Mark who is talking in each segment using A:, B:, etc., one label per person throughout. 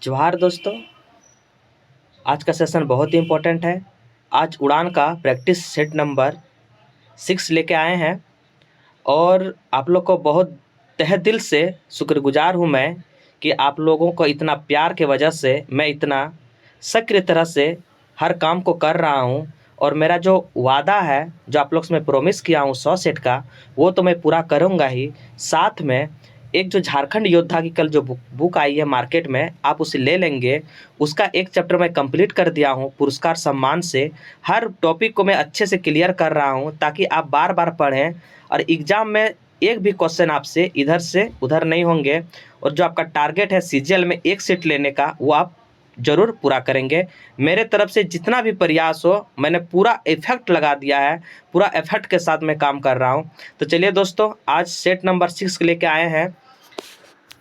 A: जोहार दोस्तों। आज का सेशन बहुत ही इम्पोर्टेंट है। आज उड़ान का प्रैक्टिस सेट नंबर 6 लेके आए हैं और आप लोग को बहुत तहे दिल से शुक्रगुजार हूँ मैं कि आप लोगों को इतना प्यार के वजह से मैं इतना सक्रिय तरह से हर काम को कर रहा हूँ और मेरा जो वादा है, जो आप लोग से मैं प्रॉमिस किया हूँ 100 सेट का, वो तो मैं पूरा करूँगा ही। साथ में एक जो झारखंड योद्धा की कल जो बुक आई है मार्केट में, आप उसे ले लेंगे। उसका एक चैप्टर मैं कंप्लीट कर दिया हूँ पुरस्कार सम्मान से। हर टॉपिक को मैं अच्छे से क्लियर कर रहा हूँ ताकि आप बार बार पढ़ें और एग्ज़ाम में एक भी क्वेश्चन आपसे इधर से उधर नहीं होंगे। और जो आपका टारगेट है सीजीएल में 1 सीट लेने का, वो आप ज़रूर पूरा करेंगे। मेरे तरफ से जितना भी प्रयास हो, मैंने पूरा इफेक्ट लगा दिया है, पूरा एफर्ट के साथ मैं काम कर रहा हूँ। तो चलिए दोस्तों, आज सेट नंबर 6 लेके आए हैं।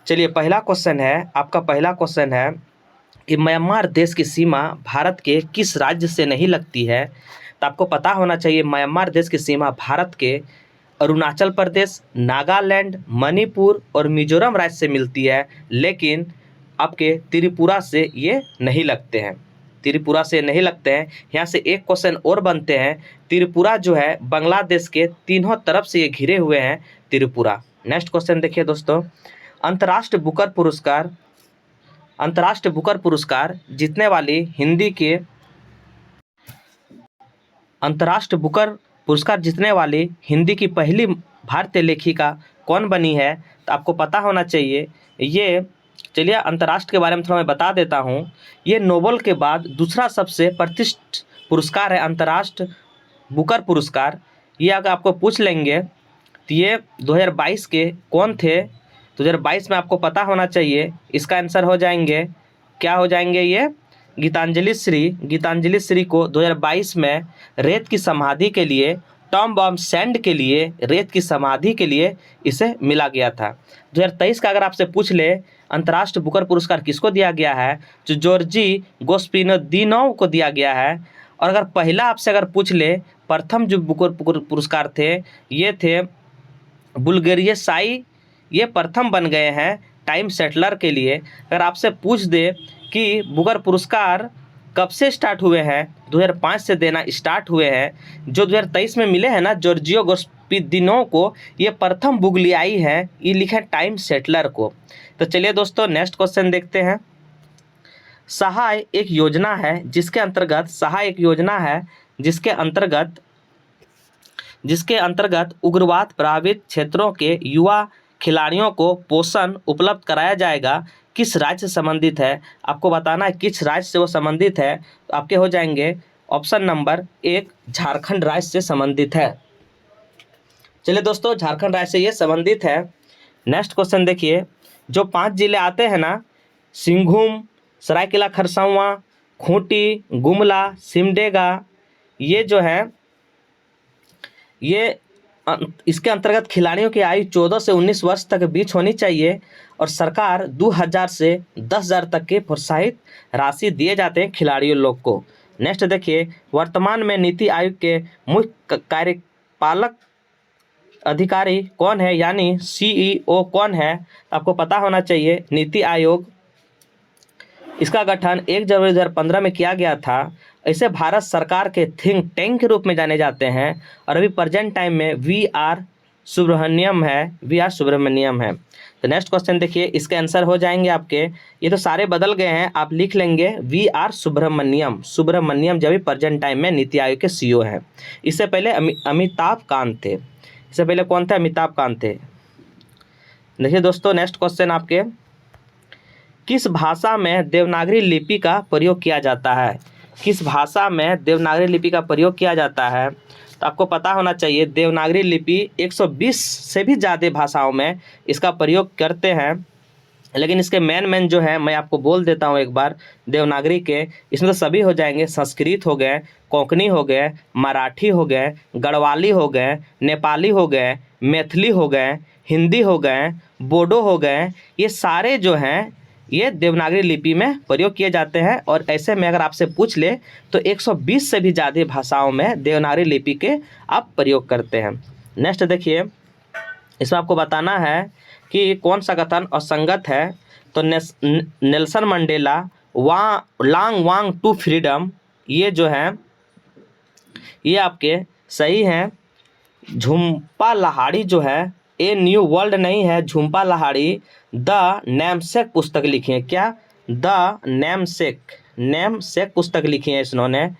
A: चलिए, पहला क्वेश्चन है, आपका पहला क्वेश्चन है कि म्यांमार देश की सीमा भारत के किस राज्य से नहीं लगती है। तो आपको पता होना चाहिए म्यांमार देश की सीमा भारत के अरुणाचल प्रदेश, नागालैंड, मणिपुर और मिजोरम राज्य से मिलती है, लेकिन आपके त्रिपुरा से ये नहीं लगते हैं। त्रिपुरा से नहीं लगते हैं। यहाँ से एक क्वेश्चन और बनते हैं। त्रिपुरा जो है बांग्लादेश के तीनों तरफ से ये घिरे हुए हैं त्रिपुरा। नेक्स्ट क्वेश्चन देखिए दोस्तों, अंतर्राष्ट्रीय बुकर पुरस्कार जीतने वाली हिंदी के अंतर्राष्ट्रीय बुकर पुरस्कार जीतने वाली हिंदी की पहली भारतीय लेखिका कौन बनी है। तो आपको पता होना चाहिए ये। चलिए, अंतर्राष्ट्रीय के बारे में थोड़ा मैं बता देता हूँ। ये नोबेल के बाद दूसरा सबसे प्रतिष्ठित पुरस्कार है, अंतर्राष्ट्रीय बुकर पुरस्कार। ये अगर आपको पूछ लेंगे तो ये 2022 के कौन थे, 2022 में आपको पता होना चाहिए। इसका आंसर हो जाएंगे, क्या हो जाएंगे, ये गीतांजलि श्री को 2022 में रेत की समाधि के लिए, टॉम बॉम्ब सैंड के लिए, रेत की समाधि के लिए इसे मिला गया था। 2023 का अगर आपसे पूछ ले अंतर्राष्ट्रीय बुकर पुरस्कार किसको दिया गया है, जो जॉर्जी गोस्पिनोदिनोव को दिया गया है। और अगर पहला आपसे अगर पूछ ले, प्रथम जो बुकर पुरस्कार थे ये थे बुल्गेरिया साई, ये प्रथम बन गए हैं टाइम सेटलर के लिए। अगर आपसे पूछ दे कि बुकर पुरस्कार कब से स्टार्ट हुए हैं, 2005 से देना स्टार्ट हुए हैं। जो 2023 में मिले हैं ना जॉर्जियो गोस्पिनोदिनोव को, ये प्रथम बुग्लियाई है, ये लिखे टाइम सेटलर को। तो चलिए दोस्तों, नेक्स्ट क्वेश्चन देखते हैं। सहाय एक योजना है जिसके अंतर्गत उग्रवाद प्रभावित क्षेत्रों के युवा खिलाड़ियों को पोषण उपलब्ध कराया जाएगा, किस राज्य से संबंधित है। आपको बताना है किस राज्य से वो संबंधित है। तो आपके हो जाएंगे ऑप्शन नंबर 1, झारखंड राज्य से संबंधित है। चलिए दोस्तों, झारखंड राज्य से ये संबंधित है। नेक्स्ट क्वेश्चन देखिए, जो 5 जिले आते हैं ना, सिंघुम, सरायकेला खरसावां, खूंटी, गुमला, सिमडेगा, ये जो है ये इसके अंतर्गत खिलाड़ियों की आयु 14 से 19 वर्ष तक के बीच होनी चाहिए और सरकार 2000 से 10,000 तक के प्रोत्साहित राशि दिए जाते हैं खिलाड़ियों लोग को। नेक्स्ट देखिए, वर्तमान में नीति आयोग के मुख्य कार्यपालक अधिकारी कौन है, यानी सीईओ कौन है। आपको पता होना चाहिए नीति आयोग, इसका गठन 1 जनवरी 2015 में किया गया था। इसे भारत सरकार के थिंक टैंक के रूप में जाने जाते हैं और अभी प्रेजेंट टाइम में वी आर सुब्रमण्यम है। तो नेक्स्ट क्वेश्चन देखिए, इसके आंसर हो जाएंगे आपके, ये तो सारे बदल गए हैं, आप लिख लेंगे वी आर सुब्रमण्यम जब भी प्रेजेंट टाइम में नीति आयोग के सीईओ हैं। इससे पहले अमिताभ कांत थे। इससे पहले कौन थे, अमिताभ कांत थे। देखिए दोस्तों, नेक्स्ट क्वेश्चन आपके, किस भाषा में देवनागरी लिपि का प्रयोग किया जाता है। किस भाषा में देवनागरी लिपि का प्रयोग किया जाता है। तो आपको पता होना चाहिए देवनागरी लिपि 120 से भी ज़्यादा भाषाओं में इसका प्रयोग करते हैं, लेकिन इसके मेन जो है मैं आपको बोल देता हूँ एक बार। देवनागरी के इसमें तो सभी हो जाएंगे, संस्कृत हो गए, कोंकणी हो गए, मराठी हो गए, गढ़वाली हो गए, नेपाली हो गए, मैथिली हो गए, हिंदी हो गए, बोडो हो गए, ये सारे जो हैं ये देवनागरी लिपि में प्रयोग किए जाते हैं। और ऐसे में अगर आपसे पूछ ले तो 120 से भी ज़्यादा भाषाओं में देवनागरी लिपि के आप प्रयोग करते हैं। नेक्स्ट देखिए, इसमें आपको बताना है कि कौन सा कथन असंगत है। तो Nelson Mandela, Long Walk to Freedom, ये जो है ये आपके सही हैं। झुम्पा लाहिड़ी जो है, ए न्यू वर्ल्ड नहीं है, झुम्पा लाहिड़ी द नेमसेक पुस्तक लिखी है। क्या? द नेमसेक पुस्तक लिखी है इन्होंने।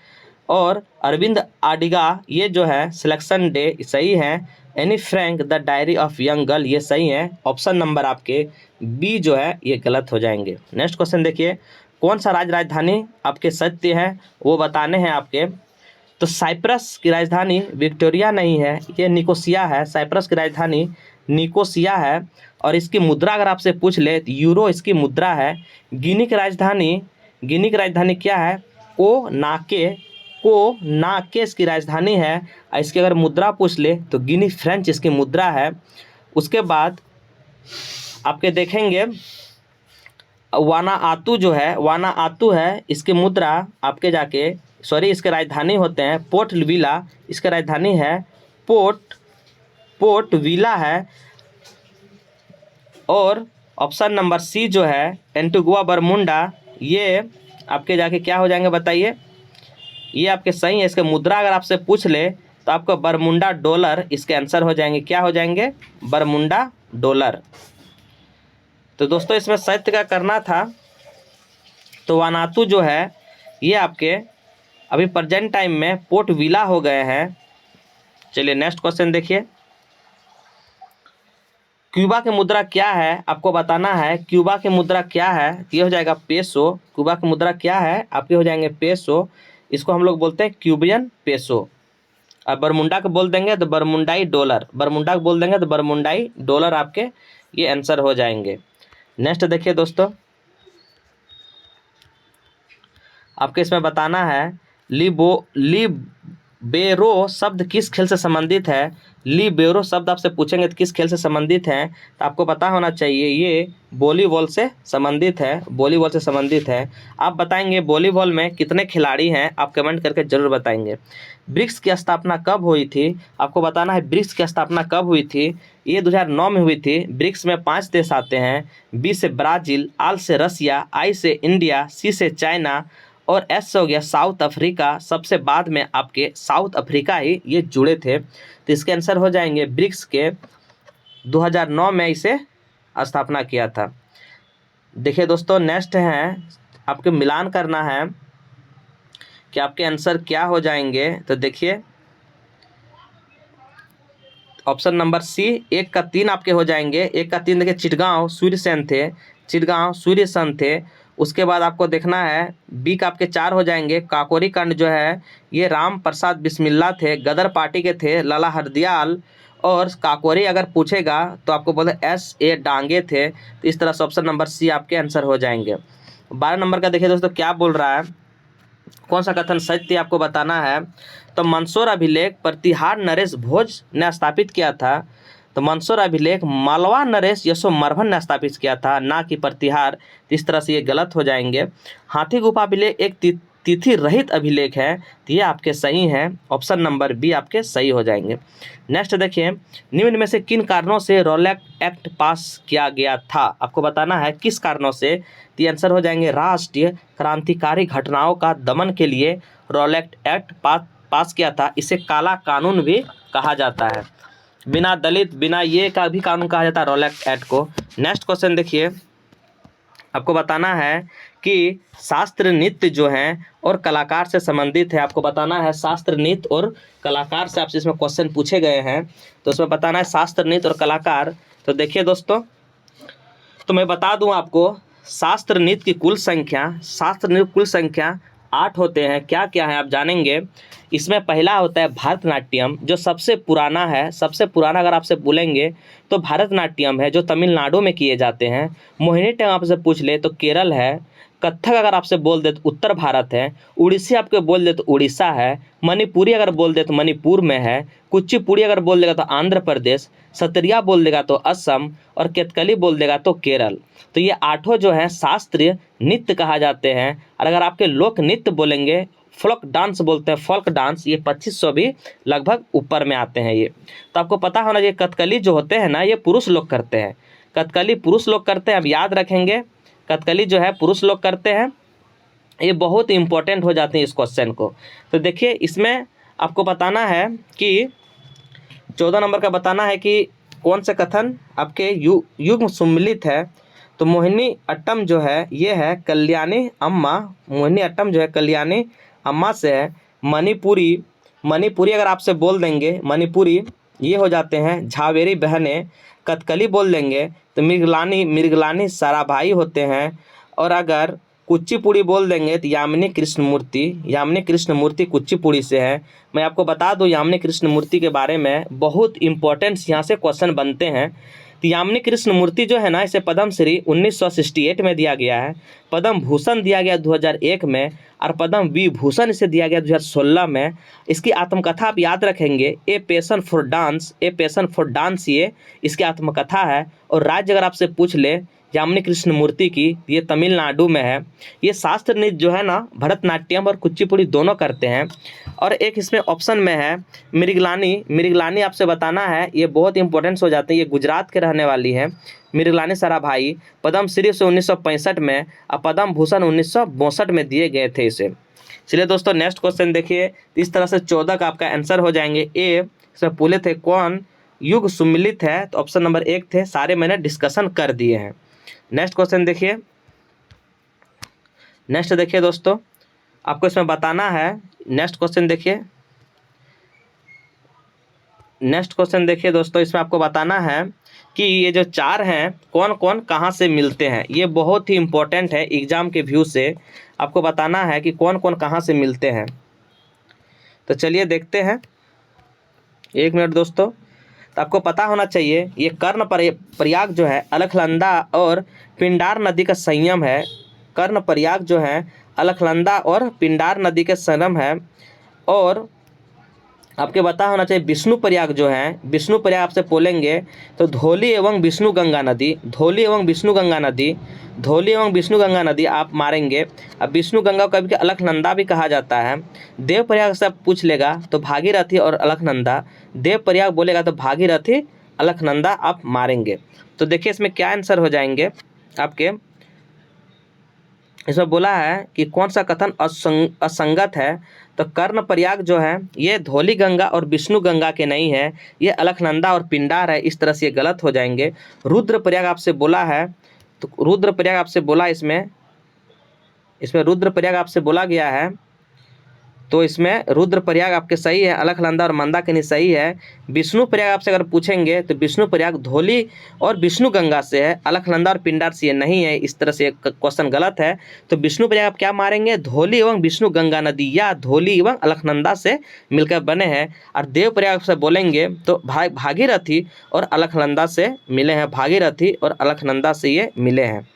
A: और अरविंद आडिगा, ये जो है सिलेक्शन डे, सही है। Anne Frank the diary of young girl, ये सही है। ऑप्शन नंबर आपके बी जो है ये गलत हो जाएंगे। नेक्स्ट क्वेश्चन देखिए, कौन सा राजधानी आपके सत्य है वो बताने हैं आपके। तो साइप्रस की राजधानी विक्टोरिया नहीं है, ये निकोसिया है। साइप्रस की राजधानी निकोसिया है। और इसकी मुद्रा अगर आपसे पूछ ले तो यूरो इसकी मुद्रा है। गिनी की राजधानी क्या है? को इसकी राजधानी है। और इसकी अगर मुद्रा पूछ ले तो गिनी फ्रेंच इसकी मुद्रा है। उसके बाद आपके देखेंगे वानाआतू है, इसकी मुद्रा आपके इसके राजधानी होते हैं पोर्ट विला, इसकी राजधानी है पोर्ट विला है। और ऑप्शन नंबर सी जो है एंटीगुआ बरमुंडा, ये आपके क्या हो जाएंगे बताइए। ये आपके सही है। इसके मुद्रा अगर आपसे पूछ ले तो आपको बरमुंडा डॉलर इसके आंसर हो जाएंगे। क्या हो जाएंगे? Bermuda dollar. तो दोस्तों इसमें सत्य का करना था। तो वानातू जो है ये आपके अभी प्रेजेंट टाइम में पोर्ट विला हो गए हैं। चलिए नेक्स्ट क्वेश्चन देखिए, क्यूबा की मुद्रा क्या है आपको बताना है। क्यूबा की मुद्रा क्या है? ये हो जाएगा पेसो। क्यूबा की मुद्रा क्या है? आपके हो जाएंगे पेसो। इसको हम लोग बोलते हैं क्यूबियन पेसो। और बरमुंडा को बोल देंगे तो बरमुंडाई डॉलर, बरमुंडा को बोल देंगे तो बरमुंडाई डॉलर आपके ये आंसर हो जाएंगे। नेक्स्ट देखिए दोस्तों, आपके इसमें बताना है लिबेरो शब्द किस खेल से संबंधित है। लिबेरो शब्द आपसे पूछेंगे तो किस खेल से संबंधित है, तो आपको पता होना चाहिए ये वॉलीबॉल से संबंधित है। वॉलीबॉल से संबंधित है। आप बताएंगे वॉलीबॉल में कितने खिलाड़ी हैं, आप कमेंट करके जरूर बताएंगे। ब्रिक्स की स्थापना कब हुई थी? आपको बताना है ब्रिक्स की स्थापना कब हुई थी। ये 2009 में हुई थी। ब्रिक्स में 5 देश आते हैं, बी से ब्राज़ील, आर से रसिया, आई से इंडिया, सी से चाइना और एस हो गया साउथ अफ्रीका। सबसे बाद में आपके साउथ अफ्रीका ही ये जुड़े थे। तो इसके आंसर हो जाएंगे ब्रिक्स के 2009 में इसे स्थापना किया था। देखिए दोस्तों नेक्स्ट है, आपके मिलान करना है कि आपके आंसर क्या हो जाएंगे। तो देखिए ऑप्शन नंबर सी 1 का 3 आपके हो जाएंगे। 1 का 3 देखिए चिटगांव सूर्यसेन थे। उसके बाद आपको देखना है बी का आपके 4 हो जाएंगे। काकोरी कांड जो है ये राम प्रसाद बिस्मिल्ला थे, गदर पार्टी के थे, लाला हरदयाल। और काकोरी अगर पूछेगा तो आपको बोले S.A. डांगे थे। तो इस तरह से ऑप्शन नंबर सी आपके आंसर हो जाएंगे। 12 नंबर का देखिए दोस्तों क्या बोल रहा है, कौन सा कथन सत्य आपको बताना है। तो मंदसौर अभिलेख प्रतिहार नरेश भोज ने स्थापित किया था। तो मंदसौर अभिलेख मालवा नरेश यशोमर्धन ने स्थापित किया था, ना कि प्रतिहार। इस तरह से ये गलत हो जाएंगे। हाथी गुफा अभिलेख एक तिथि रहित अभिलेख है, तो ये आपके सही हैं। ऑप्शन नंबर बी आपके सही हो जाएंगे। नेक्स्ट देखिए, निम्न में से किन कारणों से रॉलेट एक्ट पास किया गया था, आपको बताना है किस कारणों से। तो आंसर हो जाएंगे राष्ट्रीय क्रांतिकारी घटनाओं का दमन के लिए रॉलेट एक्ट पास किया था। इसे काला कानून भी कहा जाता है। बिना दलित बिना ये का भी कानून कहा जाता है रॉलेट एक्ट को। नेक्स्ट क्वेश्चन देखिए, आपको बताना है कि शास्त्र नृत्य जो हैं और कलाकार से संबंधित है। आपको बताना है शास्त्र नृत्य और कलाकार से आपसे इसमें क्वेश्चन पूछे गए हैं। तो उसमें बताना है शास्त्र नृत्य और कलाकार। तो देखिए दोस्तों, तो मैं बता दूं आपको शास्त्र नृत्य की कुल संख्या 8 होते हैं। क्या क्या है आप जानेंगे। इसमें पहला होता है भरतनाट्यम, जो सबसे पुराना है। सबसे पुराना अगर आपसे बोलेंगे तो भरतनाट्यम है, जो तमिलनाडु में किए जाते हैं। मोहिनीअट्टम आपसे पूछ ले तो केरल है। कथक अगर आपसे बोल दे तो उत्तर भारत है। उड़ीसी आपको बोल दे तो उड़ीसा है। मणिपुरी अगर बोल दे तो मणिपुर में है। कुचिपुड़ी अगर बोल देगा तो आंध्र प्रदेश। सत्रिया बोल देगा तो असम। और कथकली बोल देगा तो केरल। तो ये 8 जो हैं शास्त्रीय नृत्य कहा जाते हैं। और अगर आपके लोक नृत्य बोलेंगे, फोल्क डांस बोलते हैं, फोल्क डांस, ये 2500 भी लगभग ऊपर में आते हैं ये। तो आपको पता होना चाहिए कथकली जो होते हैं ना, ये पुरुष लोग करते हैं। कथकली पुरुष लोग करते हैं। अब याद रखेंगे कथकली जो है पुरुष लोग करते हैं। ये बहुत इंपॉर्टेंट हो जाते हैं इस क्वेश्चन को। तो देखिए इसमें आपको बताना है कि 14 नंबर का बताना है कि कौन सा कथन आपके युग्म सम्मिलित है। तो मोहिनी अट्टम जो है ये है कल्याणी अम्मा, मोहिनी अट्टम जो है कल्याणी अम्मा से है। मणिपुरी, मणिपुरी अगर आपसे बोल देंगे मणिपुरी ये हो जाते हैं झावेरी बहनें। कथकली बोल देंगे तो मृगलानी, मृगलानी साराभाई होते हैं। और अगर कुचिपुड़ी बोल देंगे तो यामिनी कृष्णमूर्ति, यामिनी कृष्णमूर्ति कुचिपुड़ी से है। मैं आपको बता दूं यामिनी कृष्णमूर्ति के बारे में बहुत इंपॉर्टेंट यहाँ से क्वेश्चन बनते हैं। तो यामिनी कृष्णमूर्ति जो है ना इसे पद्म श्री 1968 में दिया गया है, पद्म भूषण दिया गया 2001 में, और पद्म विभूषण इसे दिया गया 2016 में। इसकी आत्मकथा आप याद रखेंगे, a passion for dance, a passion for dance ये इसकी आत्मकथा है। और राज्य अगर आपसे पूछ ले यामिनी कृष्णमूर्ति की, ये तमिलनाडु में है। ये शास्त्र नृत्य जो है ना भरतनाट्यम और कुचिपुड़ी दोनों करते हैं। और एक इसमें ऑप्शन में है मृगलानी, मृगलानी आपसे बताना है, ये बहुत इंपॉर्टेंट हो जाते हैं, ये गुजरात के रहने वाली है। मृगलानी साराभाई पद्म श्री से 1965 में और पद्म भूषण 1962 में दिए गए थे इसे। चलिए दोस्तों नेक्स्ट क्वेश्चन देखिए। इस तरह से 14 का आपका आंसर हो जाएंगे। ए इसमें पूछे थे कौन युग सम्मिलित है, तो ऑप्शन नंबर 1 थे, सारे मैंने डिस्कशन कर दिए हैं। नेक्स्ट क्वेश्चन देखिए, नेक्स्ट देखिए दोस्तों आपको इसमें बताना है। नेक्स्ट क्वेश्चन देखिए, नेक्स्ट क्वेश्चन देखिए दोस्तों, इसमें आपको बताना है कि ये जो 4 हैं कौन कौन कहाँ से मिलते हैं। ये बहुत ही इंपॉर्टेंट है एग्जाम के व्यू से, आपको बताना है कि कौन कौन कहाँ से मिलते हैं। तो चलिए देखते हैं, 1 मिनट दोस्तों। तो आपको पता होना चाहिए ये कर्ण प्रयाग जो है अलखनंदा और पिंडार नदी का संगम है। कर्ण प्रयाग जो है अलखनंदा और पिंडार नदी के संगम है। और आपके पता होना चाहिए विष्णु प्रयाग जो है, विष्णु प्रयाग आपसे बोलेंगे तो धौली एवं विष्णु गंगा नदी, धौली एवं विष्णु गंगा नदी, धौली एवं विष्णु गंगा नदी आप मारेंगे। अब विष्णु गंगा को कभी अलखनंदा भी कहा जाता है। देव प्रयाग से आप पूछ लेगा तो भागीरथी और अलखनंदा, देव प्रयाग बोलेगा तो भागीरथी अलखनंदा आप मारेंगे। तो देखिए इसमें क्या आंसर हो जाएंगे आपके। इसमें बोला है कि कौन सा कथन असंगत है। तो कर्ण प्रयाग जो है ये धौली गंगा और विष्णु गंगा के नहीं है, ये अलखनंदा और पिंडार है, इस तरह से ये गलत हो जाएंगे। रुद्र प्रयाग आपसे बोला है, तो रुद्र प्रयाग आपसे बोला, इसमें रुद्र प्रयाग आपसे बोला गया है, तो इसमें रुद्र प्रयाग आपके सही है, अलखनंदा और मंदाकिनी सही है। विष्णु प्रयाग आपसे अगर पूछेंगे तो विष्णु प्रयाग धौली और विष्णु गंगा से है, अलखनंदा और पिंडार से ये नहीं है, इस तरह से क्वेश्चन गलत है। तो विष्णु प्रयाग आप क्या मारेंगे, धौली एवं विष्णु गंगा नदी या धौली एवं अलखनंदा से मिलकर बने हैं। और देव प्रयाग से बोलेंगे तो भागीरथी और अलखनंदा से मिले हैं, भागीरथी और अलखनंदा से ये मिले हैं।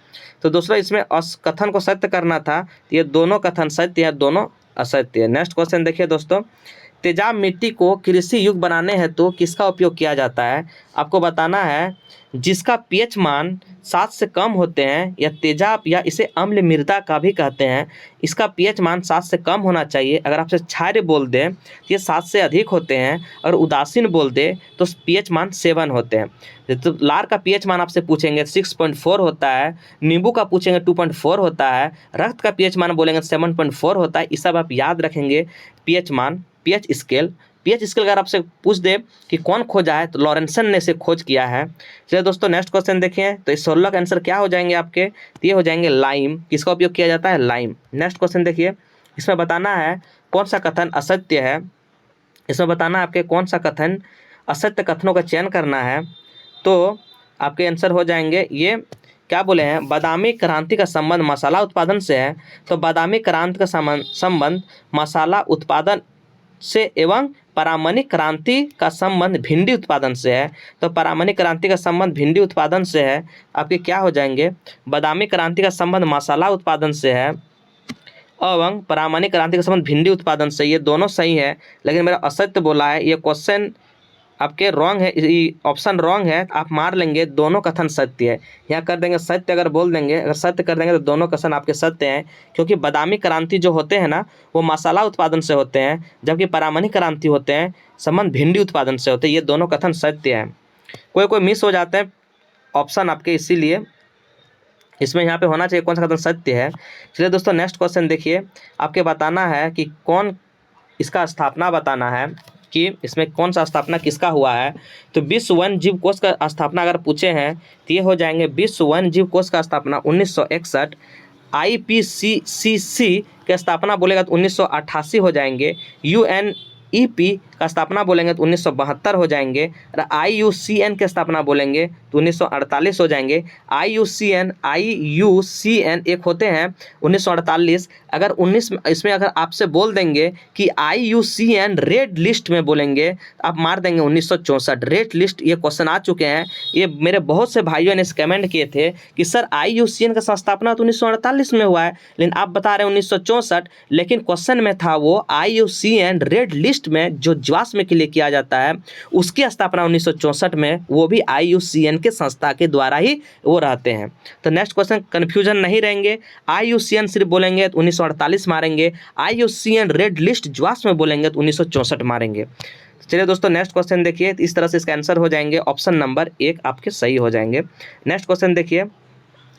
A: तो दोस्तों इसमें कथन को सत्य करना था, ये दोनों कथन सत्य है, दोनों असत्य है। नेक्स्ट क्वेश्चन देखिए दोस्तों, तेजाब मिट्टी को कृषि युक्त बनाने हेतु तो किसका उपयोग किया जाता है। आपको बताना है जिसका पीएच मान 7 से कम होते हैं, या तेजाब या इसे अम्ल मृदा का भी कहते हैं, इसका पीएच मान 7 से कम होना चाहिए। अगर आपसे क्षार्य बोल दें ये 7 से अधिक होते हैं, और उदासीन बोल दे तो पीएच मान 7 होते हैं। तो लार का पीएच मान आपसे पूछेंगे 6.4 होता है, नींबू का पूछेंगे 2.4 होता है, रक्त का पीएच मान बोलेंगे 7.4 होता है। ये सब आप याद रखेंगे पीएच मान, पीएच स्केल। पीएच स्केल अगर आपसे पूछ दे कि कौन खोजा है तो लॉरेंसन ने इसे खोज किया है। चलिए दोस्तों नेक्स्ट क्वेश्चन देखें, तो इस 16 का आंसर क्या हो जाएंगे आपके, तो ये हो जाएंगे लाइम। किसका उपयोग किया जाता है, लाइम। नेक्स्ट क्वेश्चन देखिए, इसमें बताना है कौन सा कथन असत्य है। इसमें बताना है आपके कौन सा कथन, असत्य कथनों का चयन करना है। तो आपके आंसर हो जाएंगे, ये क्या बोले हैं, बादामी क्रांति का संबंध मसाला उत्पादन से है। तो बादामी क्रांति का संबंध मसाला उत्पादन से एवं परामनिक क्रांति का संबंध भिंडी उत्पादन से है। तो परामनिक क्रांति का संबंध भिंडी उत्पादन से है, आपके क्या हो जाएंगे, बादामी क्रांति का संबंध मसाला उत्पादन से है एवं परामनिक क्रांति का संबंध भिंडी उत्पादन से। ये दोनों सही है, लेकिन मेरा असत्य बोला है, ये क्वेश्चन आपके रॉन्ग है, ऑप्शन रॉन्ग है। आप मार लेंगे दोनों कथन सत्य है, यहाँ कर देंगे सत्य। अगर बोल देंगे, अगर सत्य कर देंगे तो दोनों कथन आपके सत्य हैं, क्योंकि बादामी क्रांति जो होते हैं ना वो मसाला उत्पादन से होते हैं, जबकि परामनिक क्रांति होते हैं संबंध भिंडी उत्पादन से होते हैं। ये दोनों कथन सत्य हैं। कोई मिस हो जाते हैं ऑप्शन आपके, इसीलिए इसमें यहाँ पे होना चाहिए कौन सा कथन सत्य है। चलिए दोस्तों नेक्स्ट क्वेश्चन देखिए, आपके बताना है कि कौन इसका स्थापना बताना है कि इसमें कौन सा स्थापना किसका हुआ है। तो विश्व वन्य जीव कोष का स्थापना अगर पूछे हैं तो ये हो जाएंगे विश्व वन्य जीव कोष का स्थापना 1961, IPCC की स्थापना बोलेगा तो 1988 हो जाएंगे, UNEP का स्थापना बोलेंगे तो 1972 हो जाएंगे, और IUCN की स्थापना बोलेंगे तो 1948 हो जाएंगे। IUCN एक होते हैं 1948। अगर 19 इसमें अगर आपसे बोल देंगे कि IUCN रेड लिस्ट में बोलेंगे तो आप मार देंगे 1964। रेड लिस्ट ये क्वेश्चन आ चुके हैं, ये मेरे बहुत से भाइयों ने कमेंट किए थे कि सर IUCN का स्थापना तो 1948 में हुआ है, लेकिन आप बता रहे हैं 1964, लेकिन क्वेश्चन में था वो IUCN रेड लिस्ट में जो जीवाश्म के लिए किया जाता है उसकी स्थापना 1964 में, वो भी IUCN के संस्था के द्वारा ही वो रहते हैं। तो नेक्स्ट क्वेश्चन कन्फ्यूजन नहीं रहेंगे, IUCN सिर्फ बोलेंगे तो 1948 मारेंगे, IUCN रेड लिस्ट जीवाश्म में बोलेंगे तो 1964 मारेंगे। चलिए दोस्तों नेक्स्ट क्वेश्चन देखिए, इस तरह से इसका आंसर हो जाएंगे ऑप्शन नंबर 1 आपके सही हो जाएंगे। नेक्स्ट क्वेश्चन देखिए,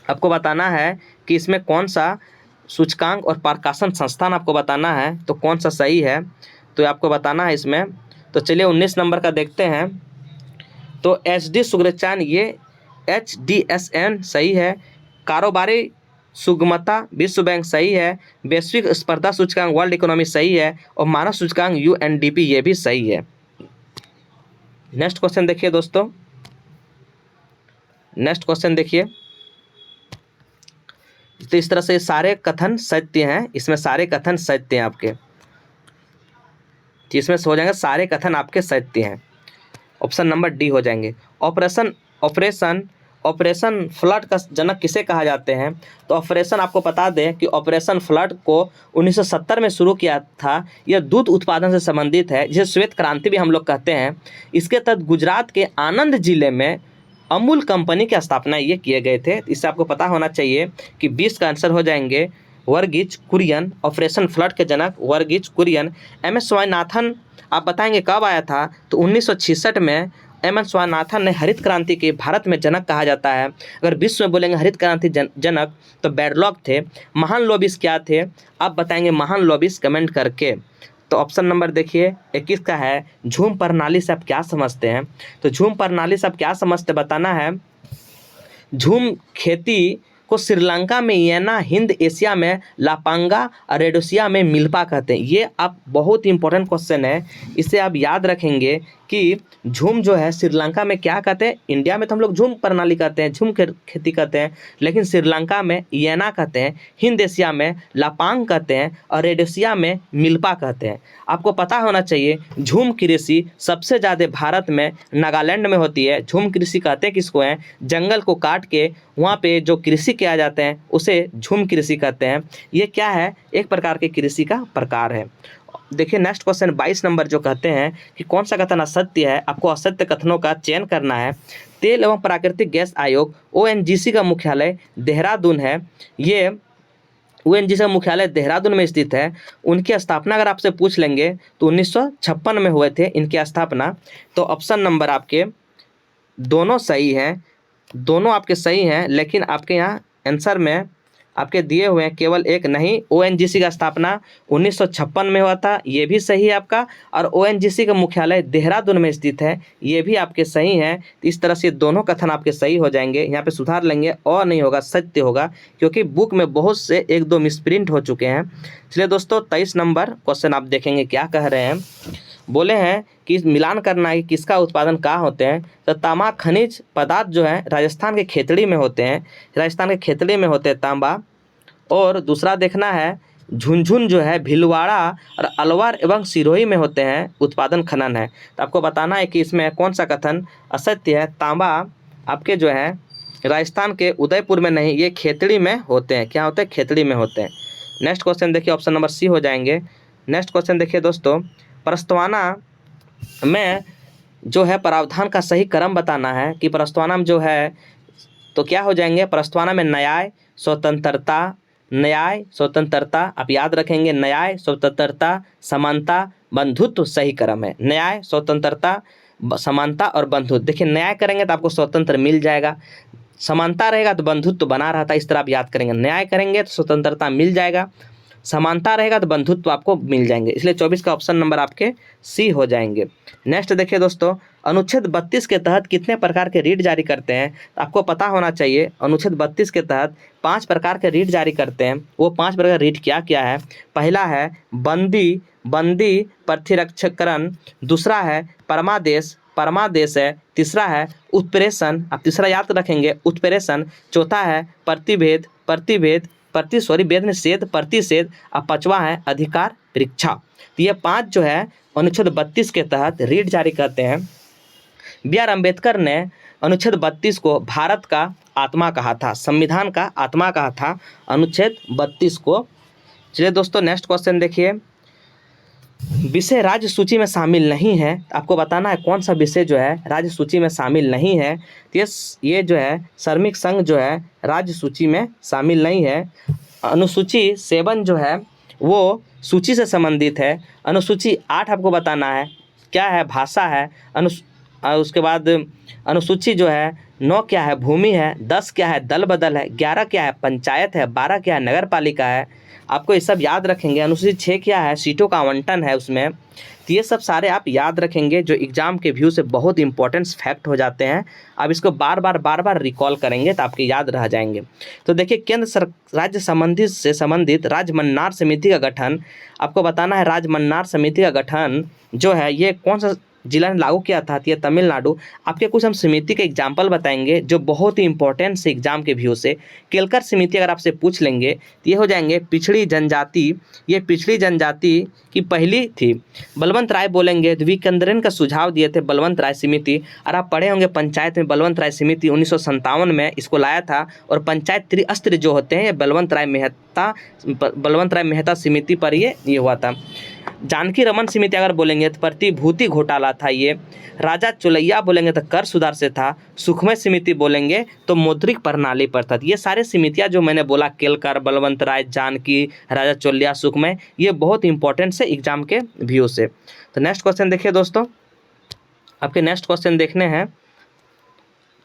A: आपको बताना है कि इसमें कौन सा सूचकांक और प्रकाशन संस्थान आपको बताना है, तो कौन सा सही है तो आपको बताना है इसमें। तो चलिए 19 नंबर का देखते हैं। तो HD सूचकांक ये HDSN सही है, कारोबारी सुगमता विश्व बैंक सही है, वैश्विक स्पर्धा सूचकांक वर्ल्ड इकोनॉमी सही है, और मानव सूचकांक UNDP ये भी सही है। नेक्स्ट क्वेश्चन देखिए दोस्तों, नेक्स्ट क्वेश्चन देखिए, तो इस तरह से सारे कथन सत्य हैं, इसमें सारे कथन सत्य हैं आपके, इसमें हो जाएंगे सारे कथन आपके सत्य हैं। ऑप्शन नंबर डी हो जाएंगे। ऑपरेशन फ्लड का जनक किसे कहा जाते हैं, तो ऑपरेशन आपको बता दें कि ऑपरेशन फ्लड को 1970 में शुरू किया था। यह दूध उत्पादन से संबंधित है, जिसे श्वेत क्रांति भी हम लोग कहते हैं। इसके तहत गुजरात के आनंद जिले में अमूल कंपनी की स्थापना ये किए गए थे। इससे आपको पता होना चाहिए कि 20 का आंसर हो जाएंगे वर्गीज कुरियन। ऑपरेशन फ्लड के जनक वर्गीज कुरियन। MS स्वामीनाथन आप बताएंगे कब आया था, तो 1966 में MS स्वामीनाथन ने हरित क्रांति के भारत में जनक कहा जाता है। अगर विश्व में बोलेंगे हरित क्रांति जनक तो बैडलॉग थे। महान लॉबिस क्या थे, आप बताएंगे महान लॉबिस कमेंट करके। तो ऑप्शन नंबर देखिए 21 का है झूम प्रणाली से आप क्या समझते हैं, तो झूम प्रणाली से आप क्या समझते बताना है। झूम खेती को श्रीलंका में येना, हिंद एशिया में लापांगा और रेडोसिया में मिल्पा कहते हैं। ये आप बहुत इंपॉर्टेंट क्वेश्चन है, इसे आप याद रखेंगे कि झूम जो है श्रीलंका में क्या कहते हैं। इंडिया में तो हम लोग झूम प्रणाली कहते हैं, झूम खेती कहते हैं, लेकिन श्रीलंका में येना कहते हैं, हिंद एशिया में लापांग कहते हैं, और रेडोसिया में मिल्पा कहते हैं। आपको पता होना चाहिए झूम कृषि सबसे ज़्यादा भारत में नागालैंड में होती है। झूम कृषि कहते हैं किसको हैं, जंगल को काट के वहाँ पे जो कृषि किया जाते हैं उसे झूम कृषि कहते हैं। ये क्या है, एक प्रकार के कृषि का प्रकार है। देखिए नेक्स्ट क्वेश्चन 22 नंबर जो कहते हैं कि कौन सा कथन असत्य है, आपको असत्य कथनों का चयन करना है। तेल एवं प्राकृतिक गैस आयोग ONGC का मुख्यालय देहरादून है। ये ONGC का मुख्यालय देहरादून में स्थित है। उनकी स्थापना अगर आपसे पूछ लेंगे तो 1956 में हुए थे इनकी स्थापना। तो ऑप्शन नंबर आपके दोनों सही हैं, दोनों आपके सही हैं, लेकिन आपके यहाँ आंसर में आपके दिए हुए हैं केवल एक नहीं। ONGC का स्थापना 1956 में हुआ था, ये भी सही है आपका, और ONGC का मुख्यालय देहरादून में स्थित है, ये भी आपके सही हैं। तो इस तरह से दोनों कथन आपके सही हो जाएंगे। यहाँ पे सुधार लेंगे और नहीं होगा, सत्य होगा, क्योंकि बुक में बहुत से 1-2 मिसप्रिंट हो चुके हैं। चलिए दोस्तों 23 नंबर क्वेश्चन आप देखेंगे क्या कह रहे हैं। बोले हैं कि मिलान करना है कि किसका उत्पादन कहाँ होते हैं, तो तांबा खनिज पदार्थ जो है राजस्थान के खेतड़ी में होते हैं, राजस्थान के खेतड़ी में होते हैं तांबा। और दूसरा देखना है झुनझुन जो है भीलवाड़ा और अलवर एवं सिरोही में होते हैं, उत्पादन खनन है। तो आपको बताना है कि इसमें कौन सा कथन असत्य है। तांबा आपके जो है राजस्थान के उदयपुर में नहीं, ये खेतड़ी में होते हैं। क्या होते हैं, खेतड़ी में होते हैं। नेक्स्ट क्वेश्चन देखिए, ऑप्शन नंबर सी हो जाएंगे। नेक्स्ट क्वेश्चन देखिए दोस्तों, प्रस्तावना में जो है प्रावधान का सही क्रम बताना है कि प्रस्तावना में जो है तो क्या हो जाएंगे। प्रस्तावना में न्याय, स्वतंत्रता, न्याय स्वतंत्रता आप याद रखेंगे, न्याय स्वतंत्रता, समानता, बंधुत्व सही क्रम है। न्याय स्वतंत्रता समानता और बंधुत्व। देखिए न्याय करेंगे तो आपको स्वतंत्र मिल जाएगा, समानता रहेगा तो बंधुत्व बना रहता है, इस तरह आप याद करेंगे। न्याय करेंगे तो स्वतंत्रता मिल जाएगा, समानता रहेगा तो बंधुत्व आपको मिल जाएंगे, इसलिए 24 का ऑप्शन नंबर आपके सी हो जाएंगे। नेक्स्ट देखिए दोस्तों, अनुच्छेद 32 के तहत कितने प्रकार के रीट जारी करते हैं? तो आपको पता होना चाहिए अनुच्छेद 32 के तहत 5 प्रकार के रीट जारी करते हैं। वो 5 प्रकार रीट क्या क्या है? पहला है बंदी प्रतिरक्षकरण, दूसरा है परमादेश है, तीसरा है उत्प्रेषण, आप तीसरा याद रखेंगे उत्प्रेषण, चौथा है प्रतिषेध, और पांचवा है अधिकार परीक्षा। तो ये 5 जो है अनुच्छेद 32 के तहत रीट जारी करते हैं। बी.आर. अम्बेडकर ने अनुच्छेद 32 को भारत का आत्मा कहा था, संविधान का आत्मा कहा था अनुच्छेद 32 को। चलिए दोस्तों नेक्स्ट क्वेश्चन देखिए, विषय राज्य सूची में शामिल नहीं है, आपको बताना है कौन सा विषय जो है राज्य सूची में शामिल नहीं है। तो ये जो है श्रमिक संघ जो है राज्य सूची में शामिल नहीं है। अनुसूची 7 जो है वो सूची से संबंधित है। अनुसूची 8 आपको बताना है क्या है, भाषा है। उसके बाद अनुसूची जो है 9 क्या है, भूमि है। 10 क्या है, दल बदल है। 11 क्या है, पंचायत है। 12 क्या है, नगर पालिका है। आपको ये सब याद रखेंगे। अनुसूची 6 क्या है, सीटों का आवंटन है उसमें। तो ये सब सारे आप याद रखेंगे जो एग्जाम के व्यू से बहुत इंपॉर्टेंट फैक्ट हो जाते हैं। आप इसको बार बार रिकॉल करेंगे तो आपके याद रह जाएंगे। तो देखिए केंद्र राज्य संबंधित राज्य मन्नार समिति का गठन, आपको बताना है राज्य मन्नार समिति का गठन जो है ये कौन सा जिला ने लागू किया था? ये तमिलनाडु। आपके कुछ हम समिति के एग्जाम्पल बताएंगे जो बहुत ही इंपॉर्टेंट से एग्जाम के व्यू से। केलकर समिति अगर आपसे पूछ लेंगे तो ये हो जाएंगे पिछड़ी जनजाति, ये पिछड़ी जनजाति की पहली थी। बलवंत राय बोलेंगे तो विकेंद्रन का सुझाव दिए थे बलवंत राय समिति। और आप पढ़े होंगे पंचायत में बलवंत राय समिति 1957 में इसको लाया था। और पंचायत त्रिअस्त्र जो होते हैं ये बलवंत राय मेहता समिति पर ये हुआ था। जानकी रमन समिति अगर बोलेंगे तो प्रतिभूति घोटाला था ये। राजा चोलैया बोलेंगे तो कर सुधार से था। सुखमय समिति बोलेंगे तो मौद्रिक प्रणाली पर था। ये सारे समितियां जो मैंने बोला केलकर, बलवंत राय, जानकी, राजा चोलैया, सुखमय, ये बहुत इंपॉर्टेंट से एग्जाम के व्यू से। तो नेक्स्ट क्वेश्चन देखिए दोस्तों, आपके नेक्स्ट क्वेश्चन देखने हैं।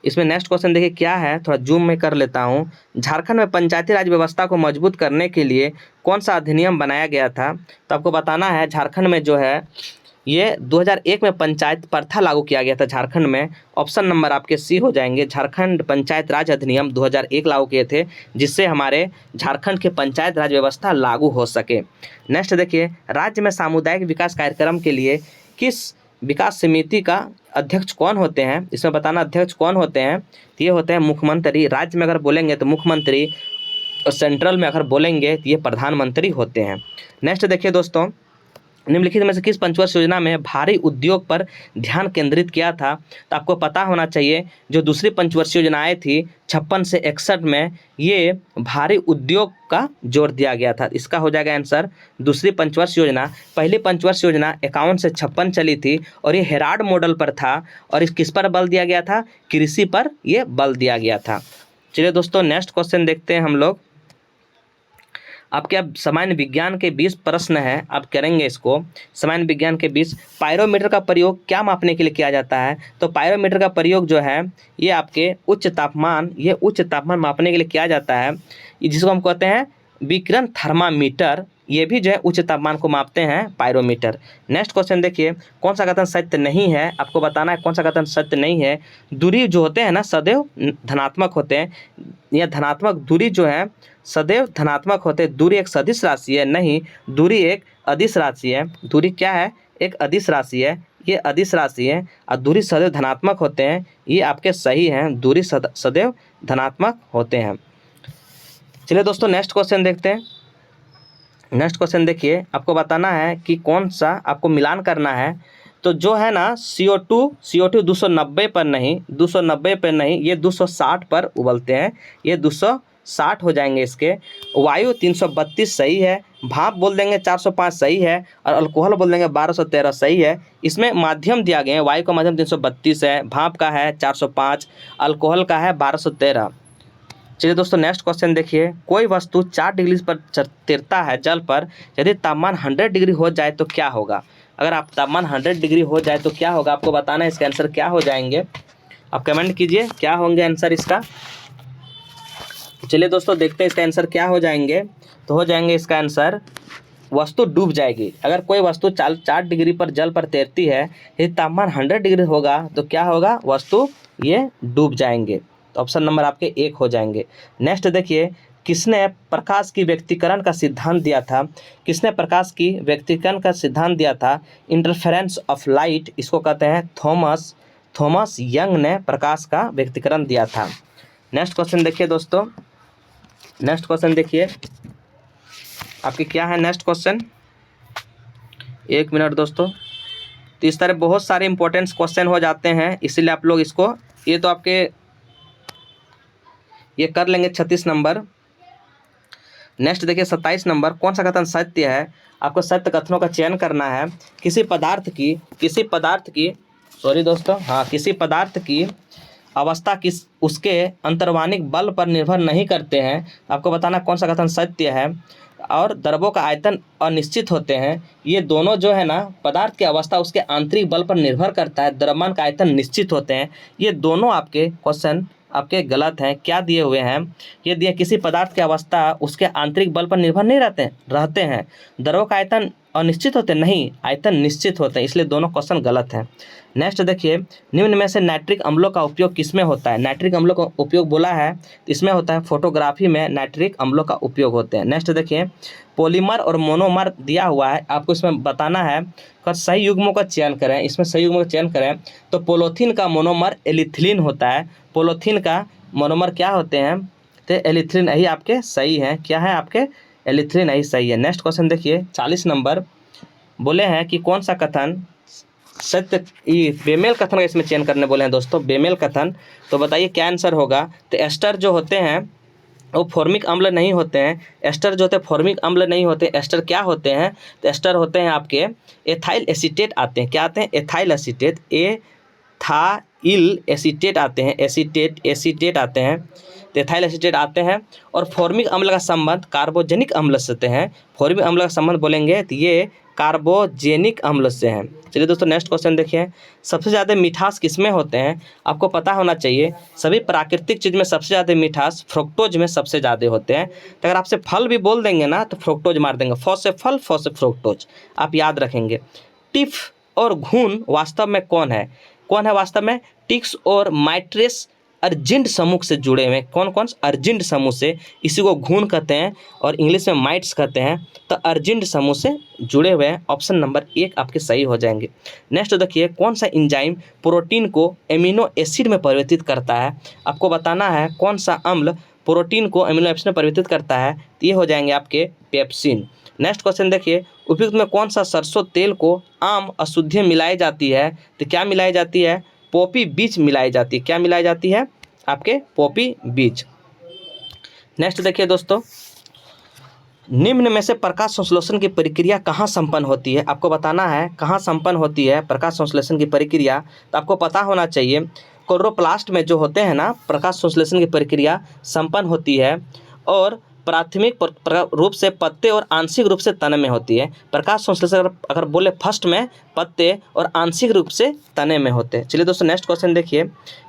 A: इसमें नेक्स्ट क्वेश्चन देखिए क्या है, थोड़ा जूम में कर लेता हूँ। झारखंड में पंचायती राज व्यवस्था को मजबूत करने के लिए कौन सा अधिनियम बनाया गया था? तो आपको बताना है झारखंड में जो है ये 2001 में पंचायत प्रथा लागू किया गया था झारखंड में। ऑप्शन नंबर आपके सी हो जाएंगे। झारखंड पंचायत राज अधिनियम 2001 लागू किए थे जिससे हमारे झारखंड के पंचायत राज व्यवस्था लागू हो सके। नेक्स्ट देखिए, राज्य में सामुदायिक विकास कार्यक्रम के लिए किस विकास समिति का अध्यक्ष कौन होते हैं? इसमें बताना अध्यक्ष कौन होते हैं। तो ये होते हैं मुख्यमंत्री। राज्य में अगर बोलेंगे तो मुख्यमंत्री, और सेंट्रल में अगर बोलेंगे तो ये प्रधानमंत्री होते हैं। नेक्स्ट देखिए दोस्तों, निम्नलिखित में से किस पंचवर्ष योजना में भारी उद्योग पर ध्यान केंद्रित किया था? तो आपको पता होना चाहिए जो दूसरी पंचवर्षीय योजनाएं थी 56 से 61 में ये भारी उद्योग का जोर दिया गया था। इसका हो जाएगा आंसर दूसरी पंचवर्ष योजना। पहली पंचवर्ष योजना 51 से 56 चली थी और ये हेराल्ड मॉडल पर था। और इस किस पर बल दिया गया था? कृषि पर ये बल दिया गया था। चलिए दोस्तों नेक्स्ट क्वेश्चन देखते हैं हम लोग। आपके अब सामान्य विज्ञान के 20 प्रश्न हैं, आप करेंगे इसको। सामान्य विज्ञान के 20, पायरोमीटर का प्रयोग क्या मापने के लिए किया जाता है? तो पायरोमीटर का प्रयोग जो है ये आपके उच्च तापमान मापने के लिए किया जाता है, जिसको हम कहते हैं विकिरण थर्मामीटर। ये भी जो है उच्च तापमान को मापते हैं पायरोमीटर। नेक्स्ट क्वेश्चन देखिए, कौन सा कथन सत्य नहीं है? आपको बताना है कौन सा कथन सत्य नहीं है। दूरी जो होते हैं ना सदैव धनात्मक होते हैं, या धनात्मक दूरी जो है सदैव धनात्मक होते हैं। दूरी एक सदिश राशि है, नहीं, दूरी एक अदिश राशि है। दूरी क्या है? एक अदिश राशि है, ये अदिश राशि है। और दूरी सदैव धनात्मक होते हैं, ये आपके सही हैं, दूरी सदैव धनात्मक होते हैं। चलिए दोस्तों नेक्स्ट क्वेश्चन देखते हैं। नेक्स्ट क्वेश्चन देखिए, आपको बताना है कि कौन सा आपको मिलान करना है। तो जो है ना CO2 290 पर नहीं, ये 260 पर उबलते हैं, ये 260 हो जाएंगे इसके। वायु 332 सही है, भाप बोल देंगे 405 सही है, और अल्कोहल बोल देंगे 1213 सही है। इसमें माध्यम दिया गया है, वायु का माध्यम 332 है, भाप का है 405, अल्कोहल का है 1213। चलिए दोस्तों नेक्स्ट क्वेश्चन देखिए, कोई वस्तु 4 डिग्री पर तैरता है जल पर, यदि तापमान 100 डिग्री हो जाए तो क्या होगा? अगर आप तापमान 100 डिग्री हो जाए तो क्या होगा, आपको बताना है। इसका आंसर क्या हो जाएंगे, आप कमेंट कीजिए क्या होंगे आंसर इसका। चलिए दोस्तों देखते हैं इसका आंसर क्या हो जाएंगे। तो हो जाएंगे इसका आंसर वस्तु डूब जाएगी। अगर कोई वस्तु 4 डिग्री पर जल पर तैरती है, यदि तापमान 100 डिग्री होगा तो क्या होगा, वस्तु ये डूब जाएंगे। तो ऑप्शन नंबर आपके 1 हो जाएंगे। नेक्स्ट देखिए, किसने प्रकाश की व्यक्तीकरण का सिद्धांत दिया था? किसने प्रकाश की व्यक्तीकरण का सिद्धांत दिया था? इंटरफेरेंस ऑफ लाइट, इसको कहते हैं थॉमस यंग ने प्रकाश का व्यक्तीकरण दिया था। नेक्स्ट क्वेश्चन देखिए दोस्तों, नेक्स्ट क्वेश्चन देखिए आपके क्या है नेक्स्ट क्वेश्चन। 1 मिनट दोस्तों। तो इस तरह बहुत सारे इंपॉर्टेंट क्वेश्चन हो जाते हैं, इसीलिए आप लोग इसको ये तो आपके ये कर लेंगे 36 नंबर। नेक्स्ट देखिए 27 नंबर, कौन सा कथन सत्य है? आपको सत्य कथनों का चयन करना है। किसी पदार्थ की अवस्था उसके अंतर्वाणिक बल पर निर्भर नहीं करते हैं। आपको बताना कौन सा कथन सत्य है। और द्रव्यों का आयतन अनिश्चित होते हैं। ये दोनों जो है ना, पदार्थ की अवस्था उसके आंतरिक बल पर निर्भर करता है, द्रव्यमान का आयतन निश्चित होते हैं। ये दोनों आपके क्वेश्चन आपके गलत हैं। क्या दिए हुए हैं? ये दिए किसी पदार्थ की अवस्था उसके आंतरिक बल पर निर्भर नहीं रहते हैं। द्रव्यों का आयतन अनिश्चित होते नहीं, आयतन निश्चित होते हैं, इसलिए दोनों क्वेश्चन गलत हैं। नेक्स्ट देखिए, निम्न में से नाइट्रिक अम्लों का उपयोग किसमें होता है? नाइट्रिक अम्लों का उपयोग बोला है तो इसमें होता है फोटोग्राफी में नाइट्रिक अम्लों का उपयोग होते हैं। नेक्स्ट देखिए, पॉलीमर और मोनोमर दिया हुआ है, आपको इसमें बताना है कि सही युग्मों का चयन करें। इसमें सही युग्मों का चयन करें तो पोलोथीन का मोनोमर एलिथिलीन होता है। पोलोथीन का मोनोमर क्या होते हैं? तो एलिथिलीन, यही आपके सही है। क्या है आपके? एलिथिलीन, यही सही है। नेक्स्ट क्वेश्चन देखिए 40 नंबर, बोले हैं कि कौन सा कथन सत्य, ये बेमेल कथन का इसमें चयन करने बोले हैं दोस्तों, बेमेल कथन। तो बताइए क्या आंसर होगा। तो एस्टर जो होते हैं वो फॉर्मिक अम्ल नहीं होते हैं। एस्टर जो होते हैं फॉर्मिक अम्ल नहीं होते। एस्टर क्या होते हैं? तो एस्टर होते हैं आपके एथाइल एसीटेट आते हैं। क्या आते हैं? एथाइल एसीटेट, एथाइल एसीटेट आते हैं। एसीटेट आते हैं, तो एथाइल एसीटेट आते हैं। और फॉर्मिक अम्ल का संबंध कार्बोजेनिक अम्ल से है। फॉर्मिक अम्ल का संबंध बोलेंगे तो ये कार्बोजेनिक अम्ल से हैं। चलिए दोस्तों नेक्स्ट क्वेश्चन देखिए, सबसे ज़्यादा मिठास किसमें होते हैं? आपको पता होना चाहिए सभी प्राकृतिक चीज़ में सबसे ज़्यादा मिठास फ्रुक्टोज में सबसे ज़्यादा होते हैं। तो अगर आपसे फल भी बोल देंगे ना तो फ्रुक्टोज मार देंगे, फ से फल, फ से फ्रुक्टोज, आप याद रखेंगे। टिफ और घुन वास्तव में कौन है वास्तव में? टिक्स और माइट्रेस अर्जेंट समूह से जुड़े हुए। कौन अर्जेंट समूह से, इसी को घून कहते हैं और इंग्लिश में माइट्स कहते हैं। तो अर्जेंट समूह से जुड़े हुए हैं। ऑप्शन नंबर 1 आपके सही हो जाएंगे। नेक्स्ट देखिए, कौन सा एंजाइम प्रोटीन को एमिनो एसिड में परिवर्तित करता है? आपको बताना है कौन सा अम्ल प्रोटीन को एमिनो एसिड में परिवर्तित करता है। तो ये हो जाएंगे आपके पेप्सिन। नेक्स्ट क्वेश्चन देखिए, उपयुक्त में कौन सा सरसों तेल को आम अशुद्धियाँ मिलाई जाती है? तो क्या मिलाई जाती है? पॉपी बीज मिलाई जाती है। क्या मिलाई जाती है? आपके पॉपी बीज। नेक्स्ट देखिए दोस्तों, निम्न में से प्रकाश संश्लेषण की प्रक्रिया कहाँ संपन्न होती है? आपको बताना है कहाँ संपन्न होती है प्रकाश संश्लेषण की प्रक्रिया। तो आपको पता होना चाहिए क्लोरोप्लास्ट में जो होते हैं ना, प्रकाश संश्लेषण की प्रक्रिया संपन्न होती है। और प्राथमिक रूप से पत्ते और आंशिक रूप से तने में होती है। प्रकाश संश्लेषण अगर बोले फर्स्ट में पत्ते और आंशिक रूप से तने में होते हैं। चलिए दोस्तों नेक्स्ट क्वेश्चन देखिए,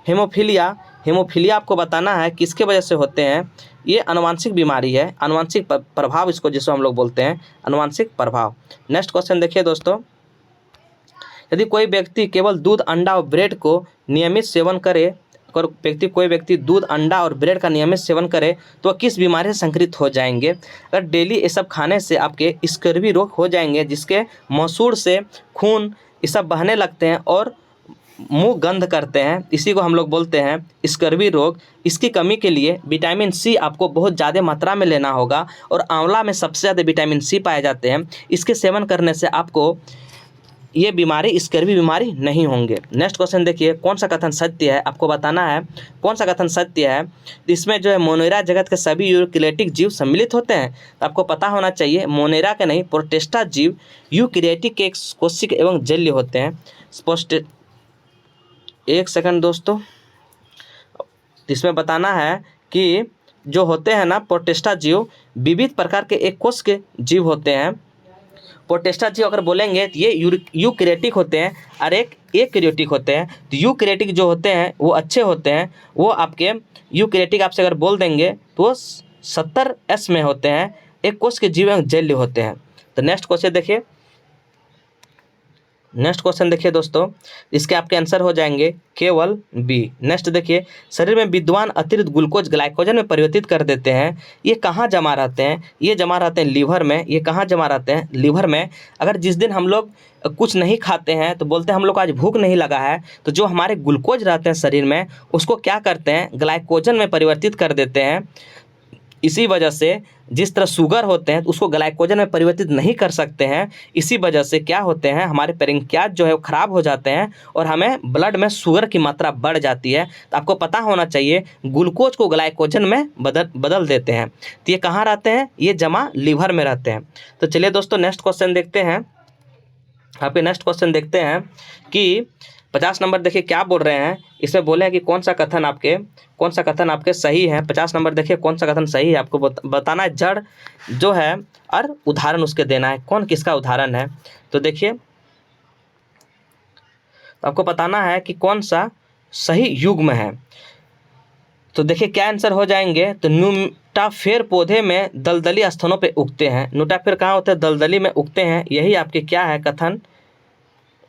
A: हेमोफीलिया आपको बताना है किसके वजह से होते हैं? ये आनुवांशिक बीमारी है, आनुवांशिक प्रभाव इसको जिसको हम लोग बोलते हैं आनुवांशिक प्रभाव। नेक्स्ट क्वेश्चन देखिए दोस्तों, यदि कोई व्यक्ति केवल दूध, अंडा और ब्रेड को नियमित सेवन करे, अगर कोई व्यक्ति दूध, अंडा और ब्रेड का नियमित सेवन करे तो वह किस बीमारी से संक्रमित हो जाएंगे? अगर डेली ये सब खाने से आपके स्कर्वी रोग हो जाएंगे, जिसके मसूड़ से खून ये सब बहने लगते हैं और मुंह गंध करते हैं, इसी को हम लोग बोलते हैं स्कर्वी रोग। इसकी कमी के लिए विटामिन सी आपको बहुत ज़्यादा मात्रा में लेना होगा और आंवला में सबसे ज़्यादा विटामिन सी पाए जाते हैं। इसके सेवन करने से आपको ये बीमारी, स्कर्वी बीमारी नहीं होंगे। नेक्स्ट क्वेश्चन देखिए, कौन सा कथन सत्य है? आपको बताना है कौन सा कथन सत्य है। इसमें जो है मोनेरा जगत के सभी यूकेरियोटिक जीव सम्मिलित होते हैं। तो आपको पता होना चाहिए मोनेरा के नहीं, प्रोटिस्टा जीव यूकेरियोटिक के कोशिक एवं जल्य होते हैं। एक सेकंड दोस्तों, इसमें बताना है कि जो होते हैं ना प्रोटिस्टा जीव विविध प्रकार के एक कोश के जीव होते हैं प्रोटिस्टा जीव अगर बोलेंगे तो ये यूकैरियोटिक होते हैं और एक एकैरियोटिक होते हैं। तो यूकैरियोटिक जो होते हैं वो अच्छे होते हैं, वो आपके यूकैरियोटिक आपसे अगर बोल देंगे तो वो 70S में होते हैं, एक कोष के जीव जैल्य होते हैं। तो नेक्स्ट क्वेश्चन देखिए दोस्तों, इसके आपके आंसर हो जाएंगे केवल बी। नेक्स्ट देखिए, शरीर में विद्वान अतिरिक्त ग्लूकोज ग्लाइकोजन में परिवर्तित कर देते हैं, ये कहाँ जमा रहते हैं? ये जमा रहते हैं लीवर में। ये कहाँ जमा रहते हैं? लीवर में। अगर जिस दिन हम लोग कुछ नहीं खाते हैं तो बोलते हैं हम लोग को आज भूख नहीं लगा है, तो जो हमारे ग्लूकोज रहते हैं शरीर में उसको क्या करते हैं? ग्लाइकोजन में परिवर्तित कर देते हैं। इसी वजह से जिस तरह शुगर होते हैं तो उसको ग्लाइकोजन में परिवर्तित नहीं कर सकते हैं, इसी वजह से क्या होते हैं, हमारे पेरिंकियाज जो है वो ख़राब हो जाते हैं और हमें ब्लड में शुगर की मात्रा बढ़ जाती है। तो आपको पता होना चाहिए ग्लूकोज को ग्लाइकोजन में बदल देते हैं। तो ये कहाँ रहते हैं? ये जमा लीवर में रहते हैं। तो चलिए दोस्तों नेक्स्ट क्वेश्चन देखते हैं। आपके नेक्स्ट क्वेश्चन देखते हैं कि 50 नंबर देखिए क्या बोल रहे हैं। इसमें बोले हैं कि कौन सा कथन आपके सही है। 50 नंबर देखिए कौन सा कथन सही है, आपको बताना है जड़ जो है और उदाहरण उसके देना है, कौन किसका उदाहरण है। तो देखिए, तो आपको बताना है कि कौन सा सही युग्म है। तो देखिए क्या आंसर हो जाएंगे। तो न्यूटाफेर पौधे में दलदली स्थानों पे उगते हैं। न्यूटाफेर कहाँ होते हैं? दलदली में उगते हैं। यही आपके क्या है कथन।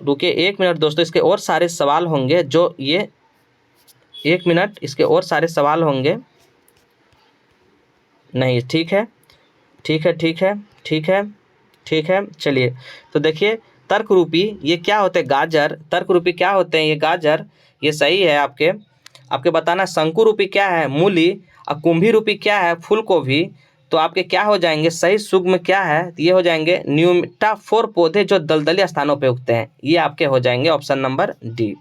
A: रुकिए 1 मिनट दोस्तों, इसके और सारे सवाल होंगे जो ये 1 मिनट, इसके और सारे सवाल होंगे। नहीं, ठीक है। चलिए तो देखिए, तर्क रूपी ये क्या होते हैं? गाजर। तर्क रूपी क्या होते हैं? ये गाजर। ये सही है आपके बताना। शंकु रूपी क्या है? मूली। और कुंभी रूपी क्या है? फूलगोभी। तो आपके क्या हो जाएंगे? सही सुग्म क्या है? ये हो जाएंगे न्यूटाफोर पौधे जो दलदली स्थानों पे उगते हैं। ये आपके हो जाएंगे ऑप्शन नंबर डी।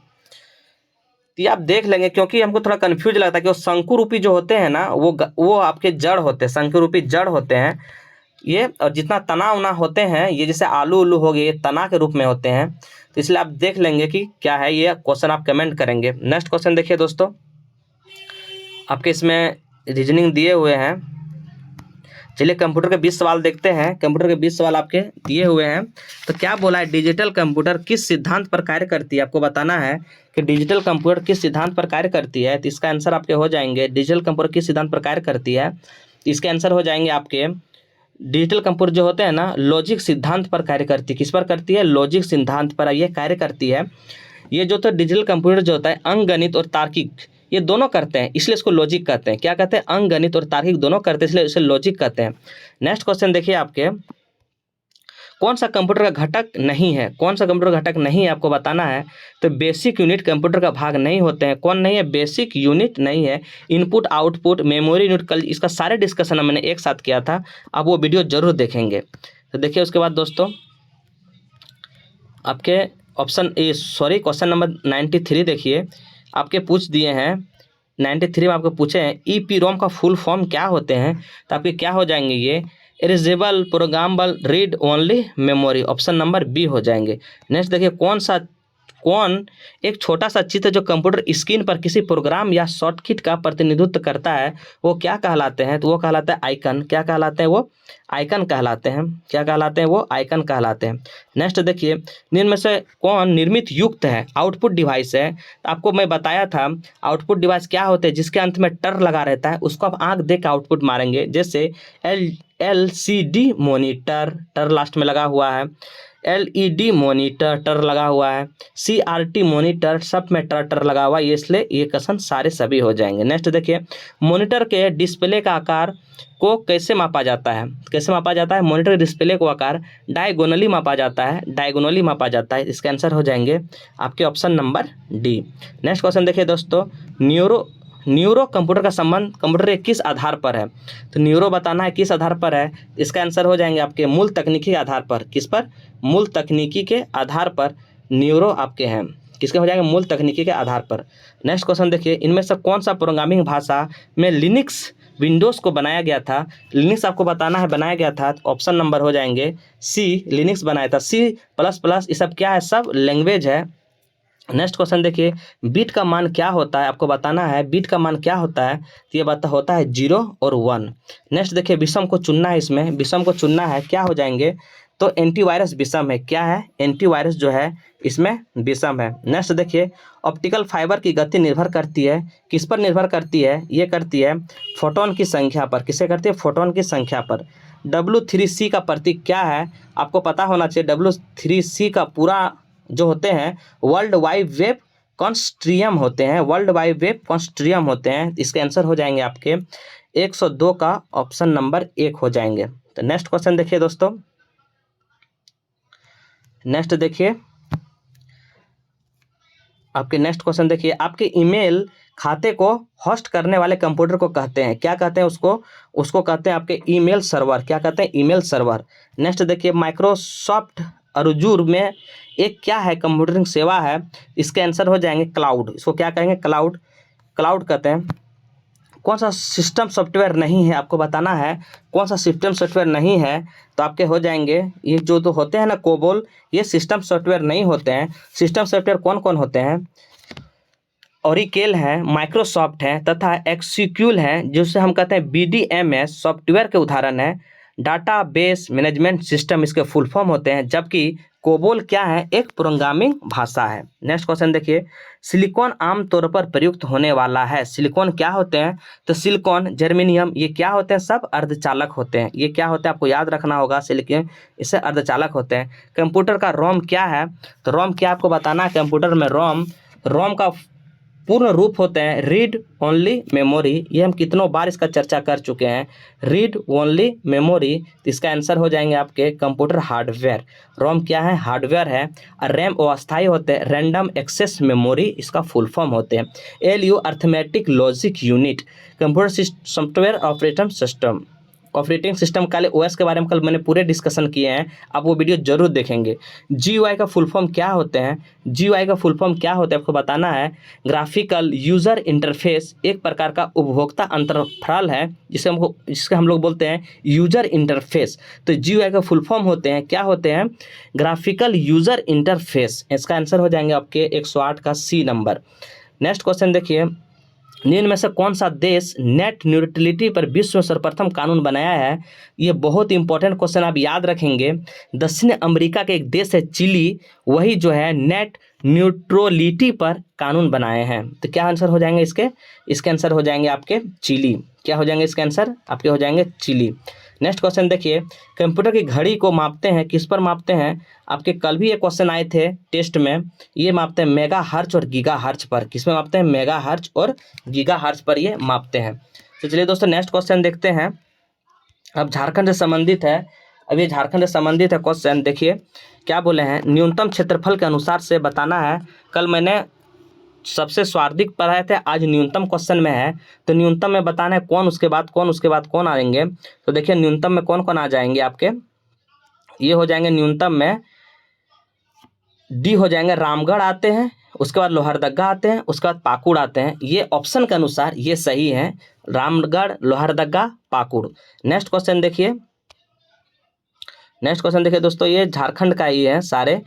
A: तो ये आप देख लेंगे, क्योंकि हमको थोड़ा कंफ्यूज लगता है कि वो शंकु रूपी जो होते हैं ना वो आपके जड़ होते हैं, शंकु रूपी जड़ होते हैं ये। और जितना तना उना होते हैं ये, जैसे आलू उल्लू हो गए, ये तना के रूप में होते हैं। तो इसलिए आप देख लेंगे कि क्या है ये क्वेश्चन, आप कमेंट करेंगे। नेक्स्ट क्वेश्चन देखिए दोस्तों, आपके इसमें रीजनिंग दिए हुए हैं। चलिए कंप्यूटर के 20 सवाल देखते हैं। कंप्यूटर के 20 सवाल आपके दिए हुए हैं। तो क्या बोला है? डिजिटल कंप्यूटर किस सिद्धांत पर कार्य करती है? आपको बताना है कि डिजिटल कंप्यूटर किस सिद्धांत पर कार्य करती है। तो इसका आंसर आपके हो जाएंगे, डिजिटल कंप्यूटर किस सिद्धांत पर कार्य करती है। इसके आंसर हो जाएंगे आपके, डिजिटल कंप्यूटर जो होते हैं ना, लॉजिक सिद्धांत पर कार्य करती है। किस पर करती है? लॉजिक सिद्धांत पर यह कार्य करती है। ये जो तो डिजिटल कंप्यूटर जो होता है अंकगणित और तार्किक ये दोनों करते हैं, इसलिए इसको लॉजिक कहते हैं। क्या कहते हैं? अंकगणित और तार्किक दोनों करते हैं, इसलिए इसे लॉजिक कहते हैं। नेक्स्ट क्वेश्चन देखिए आपके, कौन सा कंप्यूटर का घटक नहीं है? कौन सा कंप्यूटर घटक नहीं है आपको बताना है। तो बेसिक यूनिट कंप्यूटर का भाग नहीं होते हैं। कौन नहीं है? बेसिक यूनिट नहीं है। इनपुट आउटपुट मेमोरी यूनिट, कल इसका सारे डिस्कशन मैंने एक साथ किया था, आप वो वीडियो जरूर देखेंगे। तो देखिए उसके बाद दोस्तों आपके क्वेश्चन नंबर 93 देखिए, आपके पूछ दिए हैं 93 में आपको पूछे हैं EEPROM का फुल फॉर्म क्या होते हैं। तो आपके क्या हो जाएंगे? ये erasable programmable read only memory, option number B हो जाएंगे। नेक्स्ट देखिए, कौन एक छोटा सा चित्र जो कंप्यूटर स्क्रीन पर किसी प्रोग्राम या शॉर्टकट का प्रतिनिधित्व करता है वो क्या कहलाते हैं? तो वो कहलाता है आइकन। क्या कहलाते हैं? वो आइकन कहलाते हैं। क्या कहलाते हैं? वो आइकन कहलाते हैं। नेक्स्ट देखिए, निम्न में से कौन निर्मित युक्त है? आउटपुट डिवाइस है। तो आपको मैं बताया था आउटपुट डिवाइस क्या होते हैं, जिसके अंत में टर लगा रहता है, उसको आप आंख देख के आउटपुट मारेंगे। जैसे LCD मॉनिटर, टर लास्ट में लगा हुआ है। LED मॉनिटर, टर लगा हुआ है। CRT मॉनिटर, सब में टर लगा हुआ है, इसलिए ये क्वेश्चन सारे सभी हो जाएंगे। नेक्स्ट देखिए, मॉनिटर के डिस्प्ले का आकार को कैसे मापा जाता है? कैसे मापा जाता है? मॉनिटर डिस्प्ले को आकार डायगोनली मापा जाता है। इसका आंसर हो जाएंगे आपके option number D. Next question देखिए दोस्तों, न्यूरो कंप्यूटर का संबंध कंप्यूटर के किस आधार पर है? तो न्यूरो बताना है किस आधार पर है। इसका आंसर हो जाएंगे आपके मूल तकनीकी के आधार पर। किस पर? मूल तकनीकी के आधार पर न्यूरो आपके हैं। किसके हो जाएंगे? मूल तकनीकी के आधार पर। नेक्स्ट क्वेश्चन देखिए, इनमें से कौन सा प्रोग्रामिंग भाषा में लिनक्स विंडोज़ को बनाया गया था? लिनक्स आपको बताना है बनाया गया था। तो ऑप्शन नंबर हो जाएंगे सी, लिनक्स बनाया था। C++ ये सब क्या है? सब लैंग्वेज है। नेक्स्ट क्वेश्चन देखिए, बीट का मान क्या होता है, आपको बताना है बीट का मान क्या होता है। तो ये होता है 0 और 1। नेक्स्ट देखिए, विषम को चुनना है, इसमें विषम को चुनना है, क्या हो जाएंगे, तो एंटीवायरस विषम है, क्या है, एंटीवायरस जो है इसमें विषम है। नेक्स्ट देखिए, ऑप्टिकल फाइबर की गति निर्भर करती है, किस पर निर्भर करती है, ये करती है फोटोन की संख्या पर। किसे करती है, फोटोन की संख्या पर। W3C का प्रतीक क्या है, आपको पता होना चाहिए। W3C का पूरा जो होते हैं वर्ल्ड वाइड वेब कॉन्स्ट्रियम होते हैं, वर्ल्ड वाइड वेब कॉन्स्ट्रियम होते हैं। इसके आंसर हो जाएंगे आपके 102 का ऑप्शन नंबर 1 हो जाएंगे। तो नेक्स्ट क्वेश्चन देखिए दोस्तों, नेक्स्ट देखिए आपके नेक्स्ट क्वेश्चन देखिए, आपके ईमेल खाते को होस्ट करने वाले कंप्यूटर को कहते हैं, क्या कहते हैं उसको कहते हैं आपके ईमेल सर्वर, क्या कहते हैं, ईमेल सर्वर। नेक्स्ट देखिए, माइक्रोसॉफ्ट अजूर में एक क्या है, कंप्यूटरिंग सेवा है, इसके आंसर हो जाएंगे क्लाउड। इसको क्या कहेंगे, क्लाउड, क्लाउड कहते हैं। कौन सा सिस्टम सॉफ्टवेयर नहीं है, आपको बताना है कौन सा सिस्टम सॉफ्टवेयर नहीं है। तो आपके हो जाएंगे ये जो तो होते हैं ना कोबोल, ये सिस्टम सॉफ्टवेयर नहीं होते हैं। सिस्टम सॉफ्टवेयर कौन कौन होते हैं, ओरिकेल है, माइक्रोसॉफ्ट है तथा एक्सिक्यूल है, जिसे हम कहते हैं BDMS सॉफ्टवेयर के उदाहरण है। डाटाबेस मैनेजमेंट सिस्टम इसके फुल फॉर्म होते हैं, जबकि कोबोल क्या है, एक प्रोग्रामिंग भाषा है। नेक्स्ट क्वेश्चन देखिए, सिलिकॉन आमतौर पर प्रयुक्त होने वाला है, सिलिकॉन क्या होते हैं, तो सिलिकॉन, जर्मेनियम, ये क्या होते हैं, सब अर्धचालक होते हैं। ये क्या होते हैं, आपको याद रखना होगा, सिलिकॉन इससे अर्धचालक होते हैं। कंप्यूटर का रोम क्या है, तो रोम क्या आपको बताना है, कंप्यूटर में रोम का पूर्ण रूप होते हैं रीड ओनली मेमोरी। ये हम कितनों बार इसका चर्चा कर चुके हैं, रीड ओनली मेमोरी। तो इसका आंसर हो जाएंगे आपके कंप्यूटर हार्डवेयर। रोम क्या है, हार्डवेयर है। और रैम अस्थायी होते हैं, रैंडम एक्सेस मेमोरी इसका फुल फॉर्म होते हैं। LU arithmetic logic unit, computer software operating system का OS के बारे में कल मैंने पूरे डिस्कशन किए हैं, आप वो वीडियो जरूर देखेंगे। GUI का फुल फॉर्म क्या होते हैं, GUI का फुल फॉर्म क्या होता है, आपको बताना है ग्राफिकल यूजर इंटरफेस, एक प्रकार का उपभोक्ता अंतरफल है जिसके हम लोग बोलते हैं यूजर इंटरफेस। तो GUI का फुल फॉर्म होते हैं, क्या होते हैं, ग्राफिकल यूजर इंटरफेस। इसका आंसर हो जाएंगे आपके 108 का C नंबर। नेक्स्ट क्वेश्चन देखिए, निम्न में से कौन सा देश नेट न्यूट्रलिटी पर विश्व में सर्वप्रथम कानून बनाया है। ये बहुत इंपॉर्टेंट क्वेश्चन, आप याद रखेंगे। दक्षिण अमेरिका के एक देश है चिली, वही जो है नेट न्यूट्रलिटी पर कानून बनाए हैं। तो क्या आंसर हो जाएंगे इसके आंसर हो जाएंगे आपके चिली। क्या हो जाएंगे इसके आंसर, आपके हो जाएंगे चिली। नेक्स्ट क्वेश्चन देखिए, कंप्यूटर की घड़ी को मापते हैं, किस पर मापते हैं, आपके कल भी ये क्वेश्चन आए थे टेस्ट में। ये मापते हैं मेगा हर्ट्ज और गीगा हर्ट्ज पर। किस में मापते हैं, मेगा हर्ट्ज और गीगा हर्ट्ज पर ये मापते हैं। तो चलिए दोस्तों नेक्स्ट क्वेश्चन देखते हैं। अब झारखंड से संबंधित है, अब ये झारखंड से संबंधित है क्वेश्चन। देखिए क्या बोले हैं, न्यूनतम क्षेत्रफल के अनुसार से बताना है। कल मैंने सबसे स्वार्थिक पढ़ाए थे, आज न्यूनतम क्वेश्चन में है। तो न्यूनतम में बताना है कौन, उसके बाद कौन, उसके बाद कौन आएंगे। तो देखिए न्यूनतम में कौन कौन आ जाएंगे आपके, ये हो जाएंगे न्यूनतम में D हो जाएंगे, रामगढ़ आते हैं, उसके बाद लोहरदगा आते हैं, उसके बाद पाकुड़ आते हैं। ये ऑप्शन के अनुसार ये सही है, रामगढ़, लोहरदगा, पाकुड़। नेक्स्ट क्वेश्चन देखिए, नेक्स्ट क्वेश्चन देखिए दोस्तों, ये झारखंड का ही है सारे।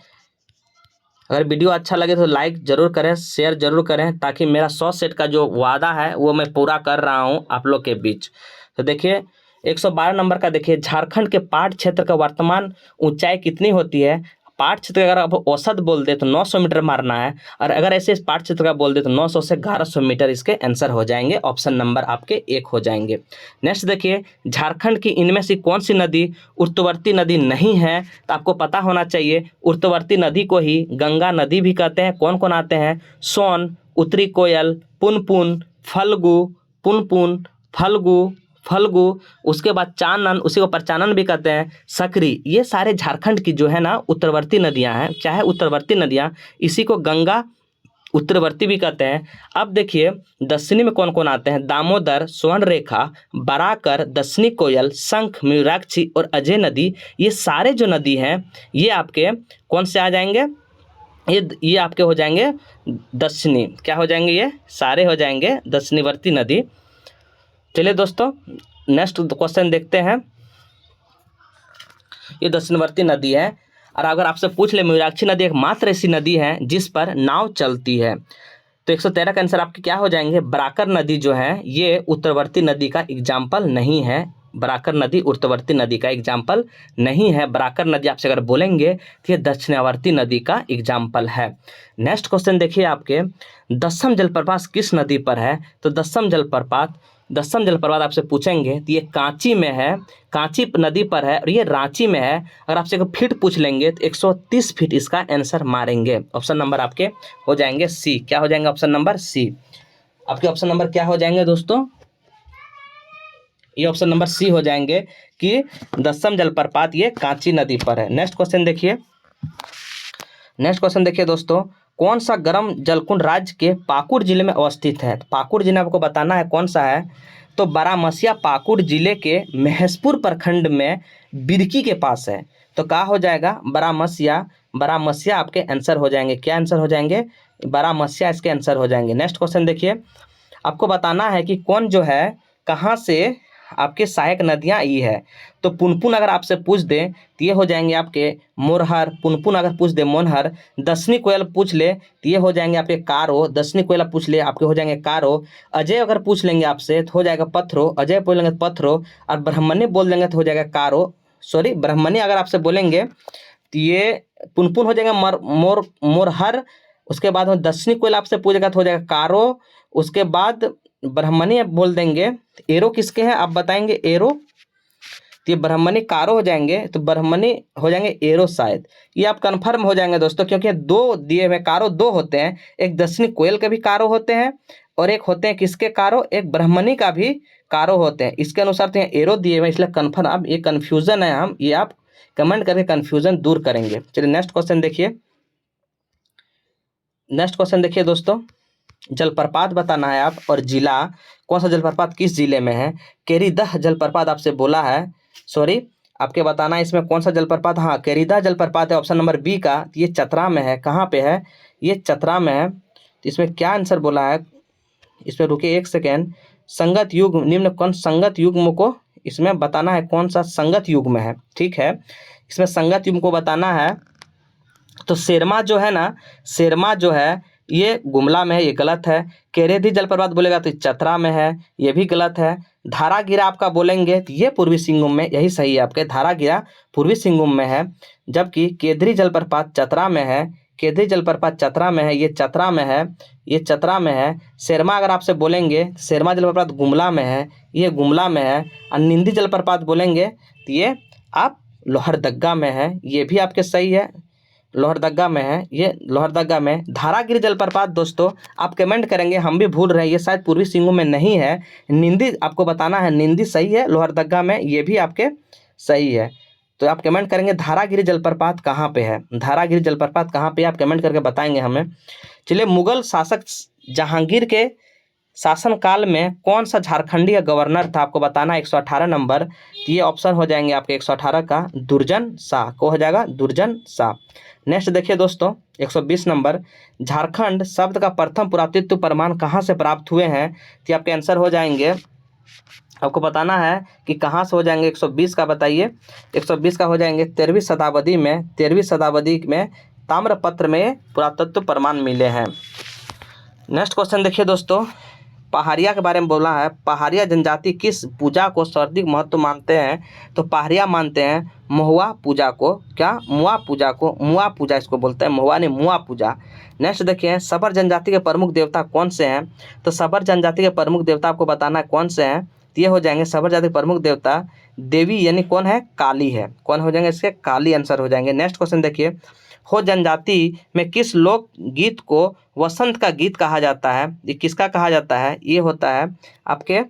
A: अगर वीडियो अच्छा लगे तो लाइक जरूर करें, शेयर जरूर करें, ताकि मेरा 100 सेट का जो वादा है वो मैं पूरा कर रहा हूं आप लोग के बीच। तो देखिए 112 नंबर का देखिए, झारखंड के पाट क्षेत्र का वर्तमान ऊंचाई कितनी होती है। पाट क्षेत्र का अगर आप औसत बोल दे तो 900 मीटर मारना है, और अगर ऐसे इस पाट क्षेत्र का बोल दे तो 900 से 1100 मीटर इसके आंसर हो जाएंगे। ऑप्शन नंबर आपके 1 हो जाएंगे। नेक्स्ट देखिए, झारखंड की इनमें से कौन सी नदी उत्तरवर्ती नदी नहीं है। तो आपको पता होना चाहिए, उत्तरवर्ती नदी को ही गंगा नदी भी कहते हैं। कौन कौन आते हैं, सोन, उत्तरी कोयल, पुनपुन, फल्गु, उसके बाद चानन, उसी को परचानन भी कहते हैं, सकरी। ये सारे झारखंड की जो है ना उत्तरवर्ती नदियां हैं, चाहे उत्तरवर्ती नदियां, इसी को गंगा उत्तरवर्ती भी कहते हैं। अब देखिए दक्षिणी में कौन कौन आते हैं, दामोदर, स्वर्णरेखा, बराकर, दक्षिणी कोयल, शंख, मयूराक्षी और अजय नदी। ये सारे जो नदी हैं ये आपके कौन से आ जाएंगे, ये आपके हो जाएंगे दक्षिणी। क्या हो जाएंगे, ये सारे हो जाएंगे दक्षिणवर्ती नदी। चलिए दोस्तों नेक्स्ट क्वेश्चन देखते हैं। ये दक्षिणवर्ती नदी है। और अगर आपसे पूछ ले मयूराक्षी नदी एकमात्र ऐसी नदी है जिस पर नाव चलती है, तो 113 का आंसर आपके क्या हो जाएंगे, बराकर नदी जो है ये उत्तरवर्ती नदी का एग्जाम्पल नहीं है। बराकर नदी उत्तरवर्ती नदी का एग्जाम्पल नहीं है। बराकर नदी आपसे अगर बोलेंगे तो ये दक्षिणावर्ती नदी का एग्जाम्पल है। नेक्स्ट क्वेश्चन देखिए आपके, दसम जलप्रपात किस नदी पर है, तो दसम जलप्रपात आपसे पूछेंगे तो ये कांची में है, कांची नदी पर है और ये रांची में है। अगर आपसे फीट पूछ लेंगे तो 130 फीट इसका आंसर मारेंगे। ऑप्शन नंबर आपके हो जाएंगे सी। क्या हो जाएंगे ऑप्शन नंबर सी? आपके ऑप्शन नंबर क्या हो जाएंगे दोस्तों? ये ऑप्शन नंबर सी हो जाएंगे कि दसम जलप्रपात ये कांची नदी पर है। नेक्स्ट क्वेश्चन देखिए दोस्तों, कौन सा गर्म जलकुंड राज्य के पाकुड़ जिले में अवस्थित है? तो पाकुड़ जिला आपको बताना है कौन सा है, तो बारामसिया पाकुड़ जिले के महसपुर प्रखंड में बिरकी के पास है। तो क्या हो जाएगा, बारामसिया आपके आंसर हो जाएंगे। क्या आंसर हो जाएंगे? बारामसिया इसके आंसर हो जाएंगे। नेक्स्ट क्वेश्चन देखिए, आपको बताना है कि कौन जो है कहाँ से आपके सहायक नदियाँ आई है। तो पुनपुन अगर आपसे पूछ दें तो ये हो जाएंगे आपके मोरहर। पुनपुन अगर पूछ दे मोनहर। दसनी कोयल पूछ ले तो ये हो जाएंगे आपके कारो। दसनी कोयला पूछ ले आपके हो जाएंगे कारो। अजय अगर पूछ लेंगे आपसे तो हो जाएगा पत्थरो। अजय बोल लेंगे तो पत्थरो। और ब्राह्मणी बोल देंगे तो हो जाएगा कारो। सॉरी, ब्राह्मणी अगर आपसे बोलेंगे तो ये पुनपुन हो जाएगा मोरहर। उसके बाद दसनी कोयला आपसे पूछेगा तो हो जाएगा कारो। उसके बाद ब्राह्मणी बोल देंगे। एरो किसके हैं आप बताएंगे? एरो, तो ये ब्राह्मणी कारो हो जाएंगे, तो ब्राह्मणी हो जाएंगे एरो शायद। ये आप कंफर्म हो जाएंगे दोस्तों, क्योंकि दो दिए हुए कारो दो होते हैं। एक दसनी कोयल के भी कारो होते हैं और एक होते हैं किसके कारो, एक ब्राह्मणी का भी कारो होते हैं। इसके अनुसार तो एरो दिए हुए, इसलिए कन्फर्म। अब ये कन्फ्यूजन है, हम ये आप कमेंट करके कन्फ्यूजन दूर करेंगे। चलिए नेक्स्ट क्वेश्चन देखिए दोस्तों, जलप्रपात बताना है आप और जिला, कौन सा जलप्रपात किस जिले में है। केरीदह जलप्रपात आपसे बोला है, सॉरी आपके बताना है इसमें कौन सा जलप्रपात। हाँ, केरीदह जलप्रपात है ऑप्शन नंबर बी का। ये चतरा में है। कहाँ पे है? ये चतरा में है। तो इसमें क्या आंसर बोला है, इसमें रुकिए एक सेकेंड। संगत युग निम्न कौन संगत युग्म को इसमें बताना है, कौन सा संगत युग्म है। ठीक है, इसमें संगत युग्म को बताना है। तो शेरमा जो है ना, शेरमा जो है ये गुमला में है, ये गलत है। केरेदी जलप्रपात बोलेगा तो चतरा में है, ये भी गलत है। धारागिरा आपका बोलेंगे तो ये पूर्वी सिंहभूम में, यही सही है आपके। धारागिरा पूर्वी सिंहभूम में है, जबकि केदरी जलप्रपात चतरा में है। केदरी जलप्रपात चतरा में है, ये चतरा में है, ये चतरा में है। शेरमा अगर आपसे बोलेंगे, शेरमा जलप्रपात गुमला में है, ये गुमला में है। और निंदी जलप्रपात बोलेंगे तो ये आप लोहरदग्गा में है, ये भी आपके सही है, लोहरदग्गा में है, ये लोहरदग्गा में। धारागिरी जलप्रपात दोस्तों आप कमेंट करेंगे, हम भी भूल रहे हैं, ये शायद पूर्वी सिंहभूम में नहीं है। निंदी आपको बताना है, निंदी सही है, लोहरदग्गा में, ये भी आपके सही है। तो आप कमेंट करेंगे धारागिरी जलप्रपात कहाँ पे है, धारागिरी जलप्रपात कहाँ पे, आप कमेंट करके बताएंगे हमें। चलिए, मुगल शासक जहांगीर के शासनकाल में कौन सा झारखंडी गवर्नर था, आपको बताना है 118 नंबर। तो ये ऑप्शन हो जाएंगे आपके 118 का दुर्जन शाह को हो जाएगा, दुर्जन शाह। नेक्स्ट देखिए दोस्तों, 120 नंबर, झारखंड शब्द का प्रथम पुरातत्व प्रमाण कहाँ से प्राप्त हुए हैं। तो आपके आंसर हो जाएंगे, आपको बताना है कि कहाँ से हो जाएंगे। 120 का बताइए, 120 का हो जाएंगे 13वीं शताब्दी में, 13वीं शताब्दी में ताम्रपत्र में पुरातत्व प्रमाण मिले हैं। नेक्स्ट क्वेश्चन देखिए दोस्तों, पहाड़िया के बारे में बोला है। पहाड़िया जनजाति किस पूजा को सर्वाधिक महत्व मानते हैं। तो पहाड़िया मानते हैं महुआ पूजा को, क्या मुआ पूजा को, मुआ पूजा इसको बोलते हैं, महुआ नहीं मुआ पूजा। नेक्स्ट देखिए, सबर जनजाति के प्रमुख देवता कौन से हैं। तो सबर जनजाति के प्रमुख देवता आपको बताना है कौन से हैं। तो ये हो जाएंगे सबर जाति के प्रमुख देवता देवी यानी कौन है, काली है। कौन हो जाएंगे इसके, काली आंसर हो जाएंगे। नेक्स्ट क्वेश्चन देखिए, हो जनजाति में किस लोक गीत को वसंत का गीत कहा जाता है। ये किसका कहा जाता है, ये होता है आपके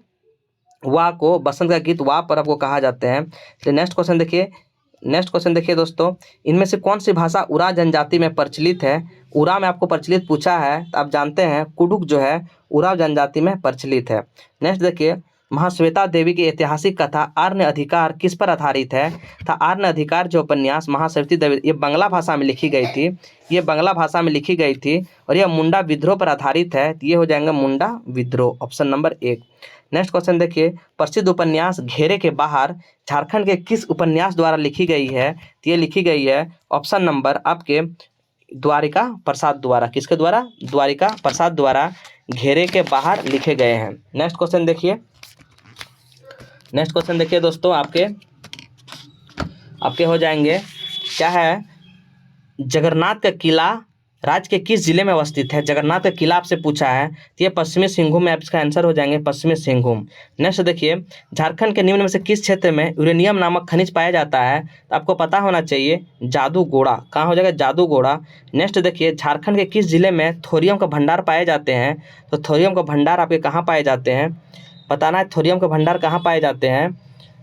A: वाह को, वसंत का गीत वाह पर आपको कहा जाते हैं। तो नेक्स्ट क्वेश्चन देखिए दोस्तों, इनमें से कौन सी भाषा उराव जनजाति में प्रचलित है। उराव में आपको पूछा है, तो आप जानते हैं कुडुक जो है उराव जनजाति में प्रचलित है। नेक्स्ट देखिए, महाश्वेता देवी की ऐतिहासिक कथा आर्य अधिकार किस पर आधारित है? था आर्य अधिकार जो उपन्यास महाश्वेता देवी, ये बांग्ला भाषा में लिखी गई थी, ये बांग्ला भाषा में लिखी गई थी और यह मुंडा विद्रोह पर आधारित है। तो ये हो जाएंगे मुंडा विद्रोह, ऑप्शन नंबर 1। नेक्स्ट क्वेश्चन देखिए, प्रसिद्ध उपन्यास घेरे के बाहर झारखंड के किस उपन्यास द्वारा लिखी गई है? तो ये लिखी गई है ऑप्शन नंबर आपके द्वारिका प्रसाद द्वारा। किसके द्वारा? द्वारिका प्रसाद द्वारा घेरे के बाहर लिखे गए हैं। नेक्स्ट क्वेश्चन देखिए, नेक्स्ट क्वेश्चन देखिए दोस्तों, आपके हो जाएंगे क्या है, जगन्नाथ का किला राज्य के किस जिले में अवस्थित है? जगन्नाथ का किला आपसे पूछा है, तो ये पश्चिमी सिंहभूम में इसका आंसर हो जाएंगे पश्चिमी सिंहभूम। नेक्स्ट देखिए, झारखंड के निम्न में से किस क्षेत्र में यूरेनियम नामक खनिज पाया जाता है? तो आपको पता होना चाहिए जादूगोड़ा। कहाँ हो जाएगा? जादूगोड़ा। नेक्स्ट देखिए, झारखंड के किस जिले में थोरियम का भंडार पाए जाते हैं? तो थोरियम का भंडार आपके कहाँ पाए जाते हैं? बताना है थोरियम का भंडार कहाँ पाए जाते हैं।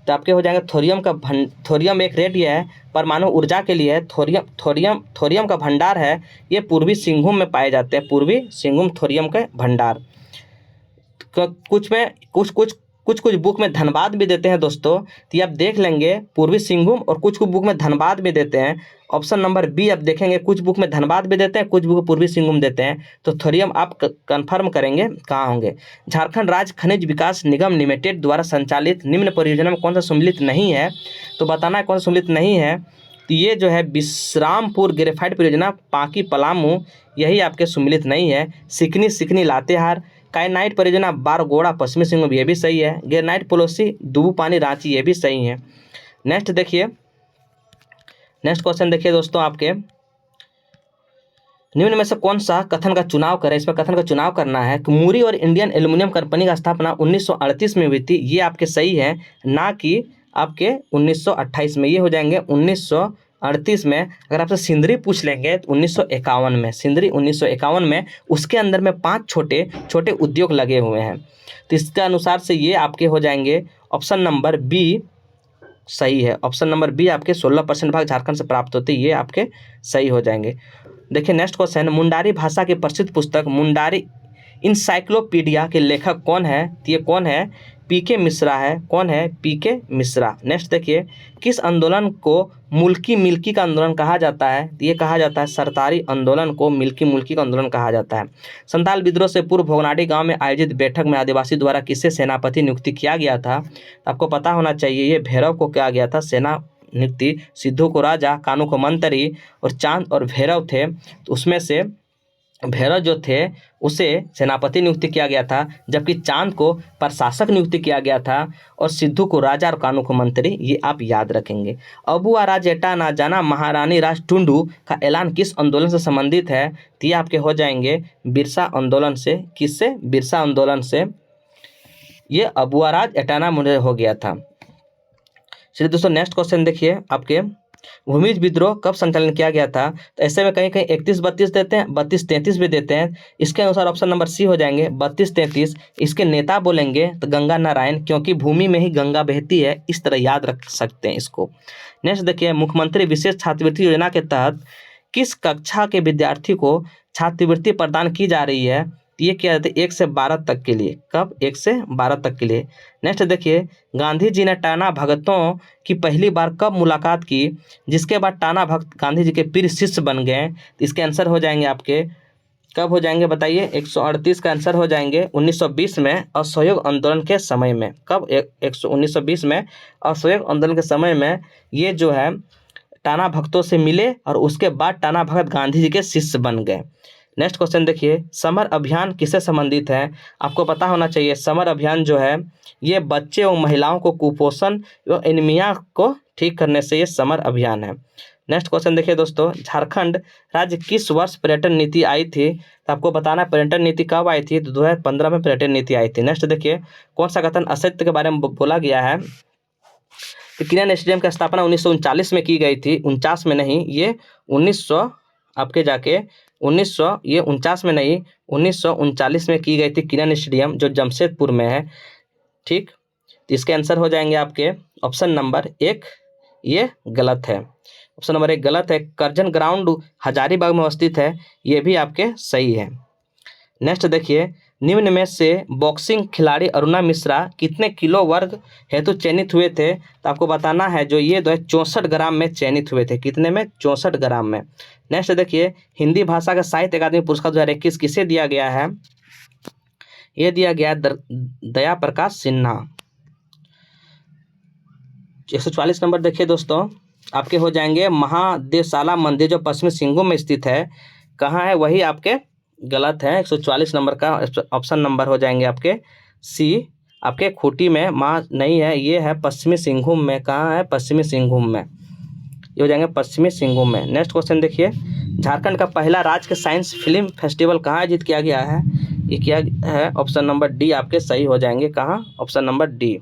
A: तो आपके हो जाएंगे थोरियम एक रेडियो है, परमाणु ऊर्जा के लिए है। थोरियम का भंडार है, ये पूर्वी सिंहभूम में पाए जाते हैं, पूर्वी सिंहभूम थोरियम के भंडार। कुछ बुक में धनबाद भी देते हैं दोस्तों, तो ये आप देख लेंगे पूर्वी सिंहभूम, और कुछ बुक में धनबाद भी देते हैं। ऑप्शन नंबर बी आप देखेंगे, कुछ बुक में धनबाद भी देते हैं, कुछ बुक में पूर्वी सिंहभूम देते हैं। तो थोरियम आप कंफर्म करेंगे कहाँ होंगे। झारखंड राज्य खनिज विकास निगम लिमिटेड द्वारा संचालित निम्न परियोजना में कौन सा सम्मिलित नहीं है? तो बताना है कौन सा सम्मिलित नहीं है। तो ये जो है विश्रामपुर ग्रेफाइट परियोजना पांकी पलामू, यही आपके सम्मिलित नहीं है। सिकनी लातेहार, काइनाइट परियोजना बारगोड़ा पश्चिमी सिंहभूम, ये भी सही है। ग्रेनाइट पोलोसी दुबू-पानी रांची, ये भी सही है। नेक्स्ट देखिए, नेक्स्ट क्वेश्चन देखिए दोस्तों, आपके निम्न में से कौन सा कथन का चुनाव करें? इसमें कथन का चुनाव करना है कि मूरी और इंडियन एल्यूमिनियम कंपनी का स्थापना 1938 में हुई थी, ये आपके सही है, ना कि आपके 1928 में। ये हो जाएंगे 1938 में। अगर आपसे सिंदरी पूछ लेंगे तो 1951 में, सिंदरी 1951 में, उसके अंदर में 5 छोटे छोटे उद्योग लगे हुए हैं। तो इसके अनुसार से ये आपके हो जाएंगे ऑप्शन नंबर बी सही है। ऑप्शन नंबर बी आपके 16% भाग झारखंड से प्राप्त होते, ये आपके सही हो जाएंगे। देखिए नेक्स्ट क्वेश्चन, मुंडारी भाषा की प्रसिद्ध पुस्तक मुंडारी इंसाइक्लोपीडिया के लेखक कौन है? तो ये कौन है? पीके मिश्रा है। कौन है? पीके मिश्रा। नेक्स्ट देखिए, किस आंदोलन को मुल्की मिल्की का आंदोलन कहा जाता है? तो ये कहा जाता है सरदारी आंदोलन को मिल्की का आंदोलन कहा जाता है। संताल विद्रोह से पूर्व भोगनाडी गांव में आयोजित बैठक में आदिवासी द्वारा किसे सेनापति नियुक्ति किया गया था? आपको पता होना चाहिए, ये भैरव को किया गया था सेना नियुक्ति। सिद्धू को राजा, कानू को मंत्री और चांद और भैरव थे, तो उसमें से भैरव जो थे उसे सेनापति नियुक्ति किया गया था, जबकि चांद को प्रशासक नियुक्ति किया गया था और सिद्धू को राजा और कानू को मंत्री, ये आप याद रखेंगे। अबुआ राजेटा ना जाना महारानी राज टुंडू का ऐलान किस आंदोलन से संबंधित है? तो ये आपके हो जाएंगे बिरसा आंदोलन से। किससे? बिरसा आंदोलन से ये अबुआ राज एटाना मुझे हो गया था। चलिए दोस्तों नेक्स्ट क्वेश्चन देखिए, आपके भूमिज विद्रोह कब संचालन किया गया था? तो ऐसे में कहीं कहीं 31-32 देते हैं, 32-33 भी देते हैं। इसके अनुसार ऑप्शन नंबर सी हो जाएंगे 32-33। इसके नेता बोलेंगे तो गंगा नारायण, क्योंकि भूमि में ही गंगा बहती है, इस तरह याद रख सकते हैं इसको। नेक्स्ट देखिए, मुख्यमंत्री विशेष छात्रवृत्ति योजना के तहत किस कक्षा के विद्यार्थी को छात्रवृत्ति प्रदान की जा रही है? ये क्या कहते हैं? 1 से 12 तक के लिए। कब? 1 से 12 तक के लिए। नेक्स्ट देखिए, गांधी जी ने टाना भगतों की पहली बार कब मुलाकात की, जिसके बाद टाना भगत गांधी जी के प्रिय शिष्य बन गए? तो इसके आंसर हो जाएंगे आपके कब हो जाएंगे बताइए? 138 का आंसर हो जाएंगे 1920 में असहयोग आंदोलन के समय में। कब? 1920 में असहयोग आंदोलन के समय में ये जो है टाना भगतों से मिले और उसके बाद टाना भगत गांधी जी के शिष्य बन गए। नेक्स्ट क्वेश्चन देखिए, समर अभियान किससे संबंधित है? आपको पता होना चाहिए समर अभियान जो है ये बच्चे और महिलाओं को कुपोषण एवं एनीमिया को ठीक करने से ये समर अभियान है। नेक्स्ट क्वेश्चन देखिए दोस्तों, झारखंड राज्य किस वर्ष पर्यटन नीति आई थी? तो आपको बताना है पर्यटन नीति कब आई थी? तो 2015 में पर्यटन नीति आई थी। नेक्स्ट देखिए, कौन सा कथन असत्य के बारे में बोला गया है? तो किरण स्टेडियम की स्थापना 1939 में की गई थी, 49 में नहीं, ये 1900 आपके जाके 1900 ये 49 में नहीं 1939 में की गई थी किरण स्टेडियम, जो जमशेदपुर में है। ठीक, तो इसके आंसर हो जाएंगे आपके ऑप्शन नंबर 1, ये गलत है। ऑप्शन नंबर 1 गलत है। करजन ग्राउंड हजारीबाग में अवस्थित है, ये भी आपके सही है। नेक्स्ट देखिए, निम्न में से बॉक्सिंग खिलाड़ी अरुणा मिश्रा कितने किलो वर्ग हेतु चयनित हुए थे? तो आपको बताना है जो ये 64 ग्राम में चयनित हुए थे। कितने में? 64 ग्राम में। नेक्स्ट देखिए, हिंदी भाषा का साहित्य अकादमी पुरस्कार 2021 किसे दिया गया है? ये दिया गया दया प्रकाश सिन्हा। 144 नंबर देखिए दोस्तों, आपके हो जाएंगे महादेवशाला मंदिर जो पश्चिमी सिंहभूम में स्थित है, कहाँ है? वही आपके गलत है। 144 नंबर का ऑप्शन नंबर हो जाएंगे आपके सी, आपके खूंटी में। नहीं है, ये है पश्चिमी सिंहभूम में। कहाँ है? पश्चिमी सिंहभूम में। ये हो जाएंगे पश्चिमी सिंहभूम में। नेक्स्ट क्वेश्चन देखिए, झारखंड का पहला राज्य के साइंस फिल्म फेस्टिवल कहाँ आयोजित किया गया है? ये किया है ऑप्शन नंबर डी आपके सही हो जाएंगे। कहाँ? Option number D.